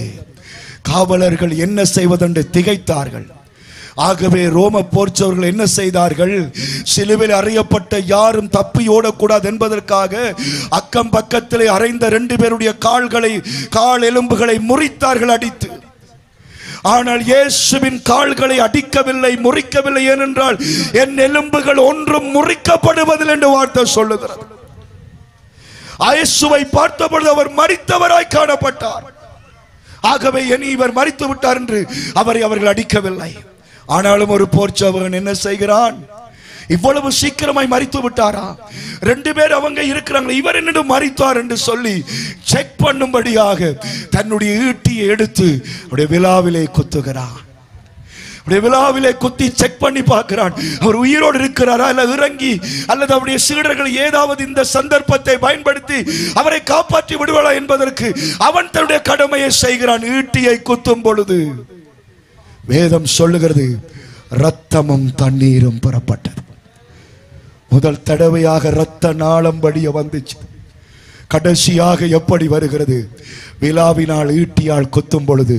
Speaker 1: காவலர்கள் என்ன செய்வதென்று திகைத்தார்கள். ஆகவே ரோம போர்ச்சவர்கள் என்ன செய்தார்கள்? சிலுவையில் அறையப்பட்ட யாரும் தப்பி ஓடக்கூடாது என்பதற்காக அக்கம் பக்கத்திலே அறைந்த 2 பேருடைய கால் எலும்புகளை முறித்தார்கள் அடித்து. ஆனால் இயேசுவின் கால்களை அடிக்கவில்லை, முறிக்கவில்லை. ஏனென்றால் என் எலும்புகள் ஒன்றும் முறிக்கப்படுவதில்லை என்று வார்த்தை சொல்லுகிறது. இயேசுவை பார்த்தபொழுது அவர் மரித்தவராய் காணப்பட்டார். ஆகவே இனி இவர் மரித்து விட்டார் என்று அவர்கள் அடிக்கவில்லை. ஆனாலும் ஒரு போர்ச்சவன் என்ன செய்கிறான்? இவ்வளவு சீக்கிரமாய் மரித்து விட்டாரா? 2 பேர் அவங்க இருக்கிறாங்க, இவர் என்னிடம் மரித்தார் என்று சொல்லி செக் பண்ணும்படியாக தன்னுடைய ஈட்டியை எடுத்து அவருடைய விலாவிலே குத்துகிறான். விலாவிலே குத்தி செக் பண்ணி பார்க்கிறான், அவர் உயிரோடு இருக்கிறாரா இல்ல இறங்கி அல்லது அவருடைய சீடர்கள் ஏதாவது இந்த சந்தர்ப்பத்தை பயன்படுத்தி அவரை காப்பாற்றி விடுவாரா என்பதற்கு அவன் தன்னுடைய கடமையை செய்கிறான். ஈட்டியை குத்தும் பொழுது வேதம் சொல்லுகிறது, இரத்தமும் தண்ணீரும் புறப்பட்டது. முதல் தடவையாக இரத்த நாளம் வடிய வந்துச்சு. கடைசியாக எப்படி வருகிறது? விலாவினால் ஈட்டியால் குத்தும் பொழுது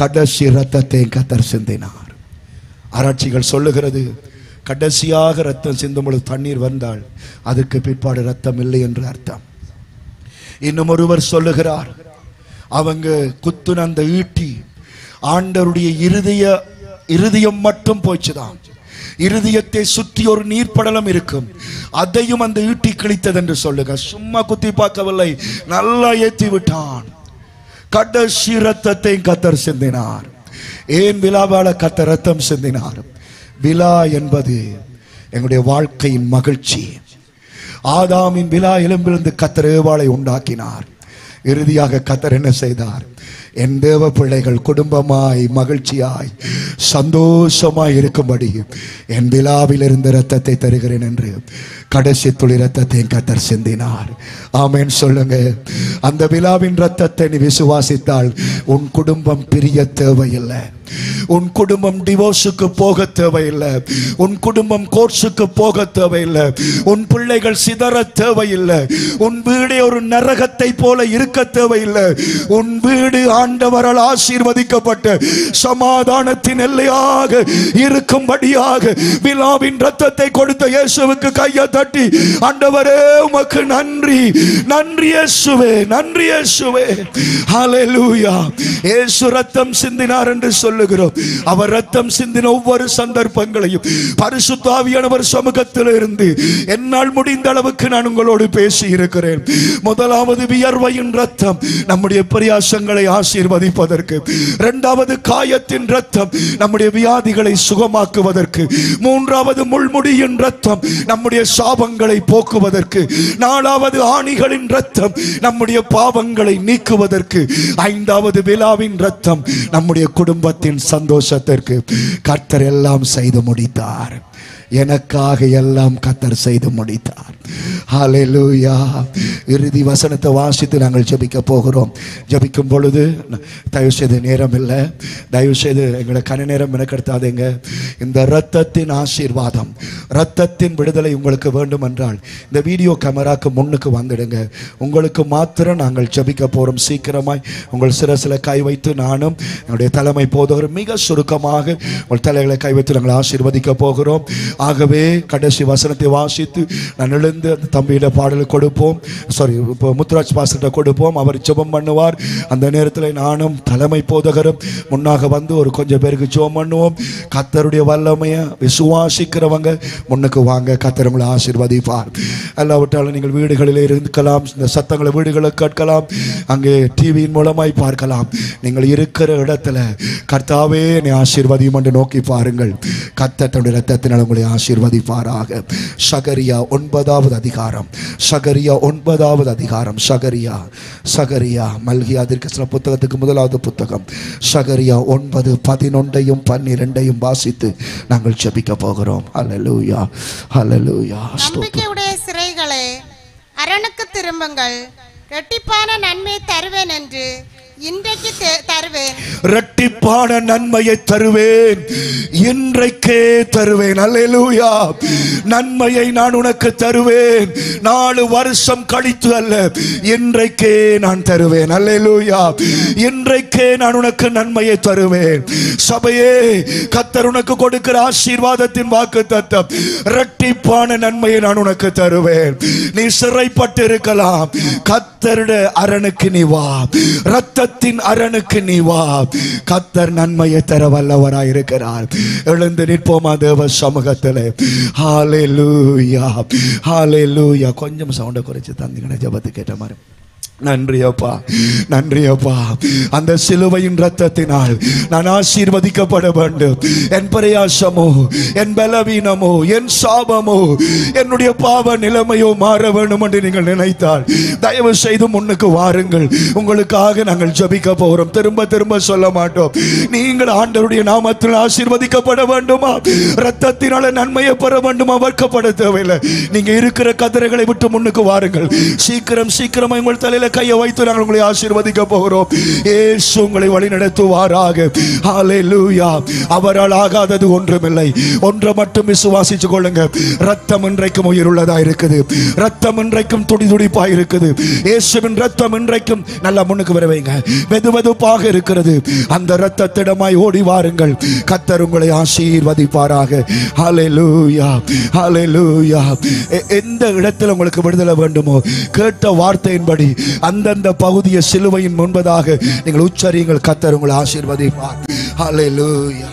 Speaker 1: கடைசி இரத்தத்தை கர்த்தர் சிந்தினார். ஆராய்ச்சிகள் சொல்லுகிறது, கடைசியாக இரத்தம் சிந்தும் பொழுது தண்ணீர் வந்தால் அதுக்கு பிற்பாடு இரத்தம் இல்லை என்று அர்த்தம். இன்னும் ஒருவர் சொல்லுகிறார், அவங்க குத்துன அந்த ஈட்டி ஆண்டவருடைய இருதயம் மட்டும் போச்சுதான். இருதயத்தை சுற்றி ஒரு நீர்ப்படலம் இருக்கும், அதையும் அந்த ஈட்டி கிழித்தது என்று சொல்லுங்க. சும்மா குத்தி பார்க்கவில்லை, நல்லா ஏற்றி விட்டான். கடைசி இரத்தத்தை கர்த்தர் சிந்தினார். ஏன் விலாவால கர்த்தர் இரத்தம் சிந்தினார்? விலா என்பது எங்களுடைய வாழ்க்கையின் மகிழ்ச்சி. ஆதாமின் விலா எலும்பிலிருந்து கர்த்தர் ஏவாளை உண்டாக்கினார். இறுதியாக கர்த்தர் என்ன செய்தார்? என் தேவ பிள்ளைகள் குடும்பமாய் மகிழ்ச்சியாய் சந்தோஷமாய் இருக்கும்படி என் விலாவில் இருந்த இரத்தத்தை தருகிறேன் என்று கடைசி துளி இரத்தத்தை கர்த்தர் சிந்தினார். ஆமென் சொல்லுங்க. அந்த விலாவின் இரத்தத்தை நீ விசுவாசித்தால் உன் குடும்பம் பிரிய தேவையில்லை, உன் குடும்பம் டிவோர்ஸுக்கு போக தேவையில்லை, உன் குடும்பம் கோர்ஸுக்கு போக தேவையில்லை, உன் பிள்ளைகள் சிதற தேவையில்லை, உன் வீடு ஒரு நரகத்தை போல இருக்க தேவையில்லை. உன் வீடு ஆண்டவரால் ஆசீர்வதிக்கப்பட்ட சமாதானத்தின் எல்லையாக இருக்கும்படியாக விலாவின் இரத்தத்தை கொடுத்த இயேசுவுக்கு கையை தட்டி, ஆண்டவரே உமக்கு நன்றி, நன்றி இயேசுவே, நன்றி இயேசுவே, ஹல்லேலூயா. இயேசு இரத்தம் சிந்தினார் என்று சொல்லு. சொல்லுகிறோம். அவர் ரத்தம் சிந்தின ஒவ்வொரு சந்தர்ப்பங்களையும் பரிசுத்த ஆவியானவர் சமூகத்தில் இருந்து என்னால் முடிந்த அளவுக்கு நான் உங்களோடு பேசி இருக்கிறேன். முதலாவது வியர்வையின் ரத்தம் நம்முடைய பிரயாசங்களை ஆசீர்வதிப்பதற்கு, இரண்டாவது காயத்தின் ரத்தம் நம்முடைய வியாதிகளை சுகமாக்குவதற்கு, மூன்றாவது முள்முடியின் ரத்தம் நம்முடைய சாபங்களை போக்குவதற்கு, நாலாவது ஆணிகளின் ரத்தம் நம்முடைய பாவங்களை நீக்குவதற்கு, ஐந்தாவது விலாவின் ரத்தம் நம்முடைய குடும்பத்தின் சந்தோஷத்திற்கு. கர்த்தர் எல்லாம் செய்து முடித்தார். எனக்காக எல்லாம் கர்த்தர் செய்து முடித்தார். ஹல்லேலூயா. இறுதி வசனத்தை வாசித்து நாங்கள் ஜெபிக்க போகிறோம். ஜெபிக்கும் பொழுது தயவு செய்து நேரம் இல்லை, தயவு செய்து எங்களை கன நேரம் மெனக்கெடுத்தாதீங்க. இந்த இரத்தத்தின் ஆசீர்வாதம், இரத்தத்தின் விடுதலை உங்களுக்கு வேண்டும் என்றால் இந்த வீடியோ கேமராக்கு முன்னுக்கு வந்துடுங்க. உங்களுக்கு மாத்திரம் நாங்கள் ஜெபிக்க போகிறோம். சீக்கிரமாய் உங்கள் சிரசில் கை வைத்து நானும் என்னுடைய தலைமை போதகரும் மிக சுருக்கமாக உங்கள் தலைகளை கை வைத்து நாங்கள் ஆசீர்வதிக்க போகிறோம். ஆகவே கடைசி வசனத்தை வாசித்து நான் எழுந்து அந்த தம்பியிட பாடலை கொடுப்போம். இப்போ முத்துராஜ் பாஸ்டர்கிட்ட கொடுப்போம். அவர் ஜெபம் பண்ணுவார். அந்த நேரத்தில் நானும் தலைமை போதகரும் முன்னாக வந்து ஒரு கொஞ்சம் பேருக்கு ஜெபம் பண்ணுவோம். கர்த்தருடைய வல்லமையை விசுவாசிக்கிறவங்க முன்னுக்கு வாங்க. கர்த்தர் உங்களை ஆசீர்வதிப்பார். எல்லாவற்றாலும் நீங்கள் வீடுகளில் இருக்கலாம், இந்த சத்தங்களை வீடுகளில் கேட்கலாம், அங்கே டிவியின் மூலமாய் பார்க்கலாம். நீங்கள் இருக்கிற இடத்துல கர்த்தாவே என்னை ஆசீர்வதியும் என்று நோக்கி பாருங்கள். கர்த்தர் தன்னுடைய இரத்தத்தினால் உங்களை ஆசீர்வதிப்பாராக. சகரியா 9வது அதிகாரம், சகரியா 9வது அதிகாரம், சகரியா மல்கியா தீர்க்கதரிசன புத்தகத்துக்கு 1வது புத்தகம், சகரியா 9, 11, 12 வாசித்து நாங்கள் ஜெபிக்க போகிறோம். ஹல்லேலூயா, ஹல்லேலூயா.
Speaker 2: நம்பிக்கையுடைய சிறைகளே, அரணுக்கு திரும்புங்கள். இரட்டிப்பான நன்மை தருவேன் என்று இன்றைக்கு தருவேன்.
Speaker 1: இரட்டிப்பான நன்மையை தருவேன், இன்றைக்கே தருவேன். அல்லேலூயா. நன்மையை நான் உனக்கு தருவேன். 4 வருஷம் கழித்து அல்ல, இன்றைக்கே நான் தருவேன். அல்லேலூயா. இன்றைக்கே நான் உனக்கு நன்மையை தருவேன். சபையே, கர்த்தர் உனக்கு கொடுக்கிற ஆசீர்வாதத்தின் வாக்குத்தத்தம், இரட்டிப்பான நன்மையை நான் உனக்கு தருவேன். நீ சிறைப்பட்டு இருக்கலாம், கர்த்தருடைய அரணுக்கு நீ வா. இரத்தத்தின் அரணுக்கு நீ வா. கர்த்தர் நன்மையை தர வல்லவராய் இருக்கிறார். எழுந்து நிற்போமா தேவ சமூகத்திலே. ஹல்லேலூயா, ஹல்லேலூயா. கொஞ்சம் சவுண்டை குறைச்சு தந்தீங்கன்னா ஜெபத்துக்கு கேட்ட மாதிரி. நன்றி அப்பா, நன்றி அப்பா. அந்த சிலுவையின் ரத்தத்தினால் நான் ஆசீர்வதிக்கப்பட வேண்டும். என் பிரயாசமோ, என் பலவீனமோ, என் சாபமோ, என்னுடைய பாவ நிலைமையோ மாற வேண்டும் என்று நீங்கள் நினைத்தால் தயவு செய்து முன்னுக்கு வாருங்கள். உங்களுக்காக நாங்கள் ஜெபிக்க போகிறோம். திரும்ப திரும்ப சொல்ல மாட்டோம். நீங்கள் ஆண்டவருடைய நாமத்தில் ஆசீர்வதிக்கப்பட வேண்டுமா, ரத்தத்தினால நன்மையை பெற வேண்டுமா, வர்க்கப்பட தேவையில்லை. நீங்க இருக்கிற கதிரைகளை விட்டு முன்னுக்கு வாருங்கள். சீக்கிரம் சீக்கிரமா உங்கள் தலையில கையை வைத்து நாங்கள் உங்களை ஆசீர்வதிக்க போகிறோம். இயேசு உங்களை வழி நடத்துவாராக. ஹல்லேலூயா. அவரால் ஆகாதது ஒன்றுமில்லை. ஒன்றை மட்டும் விசுவாசித்துக் கொள்ளுங்க. ரத்தம் இன்றைக்கும் உயிருள்ளதா இருக்குது. ரத்தம் இன்றைக்கும் துடிதுடிப்பா இருக்குது. இயேசுவின் ரத்தம் இன்றைக்கும் நல்லா முன்னுக்கு வர வைங்க. வெதுவெதுப்பாக இருக்கிறது. அந்த ரத்தத்திடமாய் ஓடி வாருங்கள். கர்த்தர் உங்களை ஆசீர்வதிப்பாராக. ஹல்லேலூயா, ஹல்லேலூயா. எந்த இடத்துல உங்களுக்கு விடுதலை வேண்டுமோ கேட்ட வார்த்தையின்படி அந்தந்த பகுதியை சிலுவையின் முன்பதாக நீங்கள் உச்சரியுங்கள். கர்த்தர் உங்களை ஆசீர்வதிப்பார். ஹல்லேலூயா.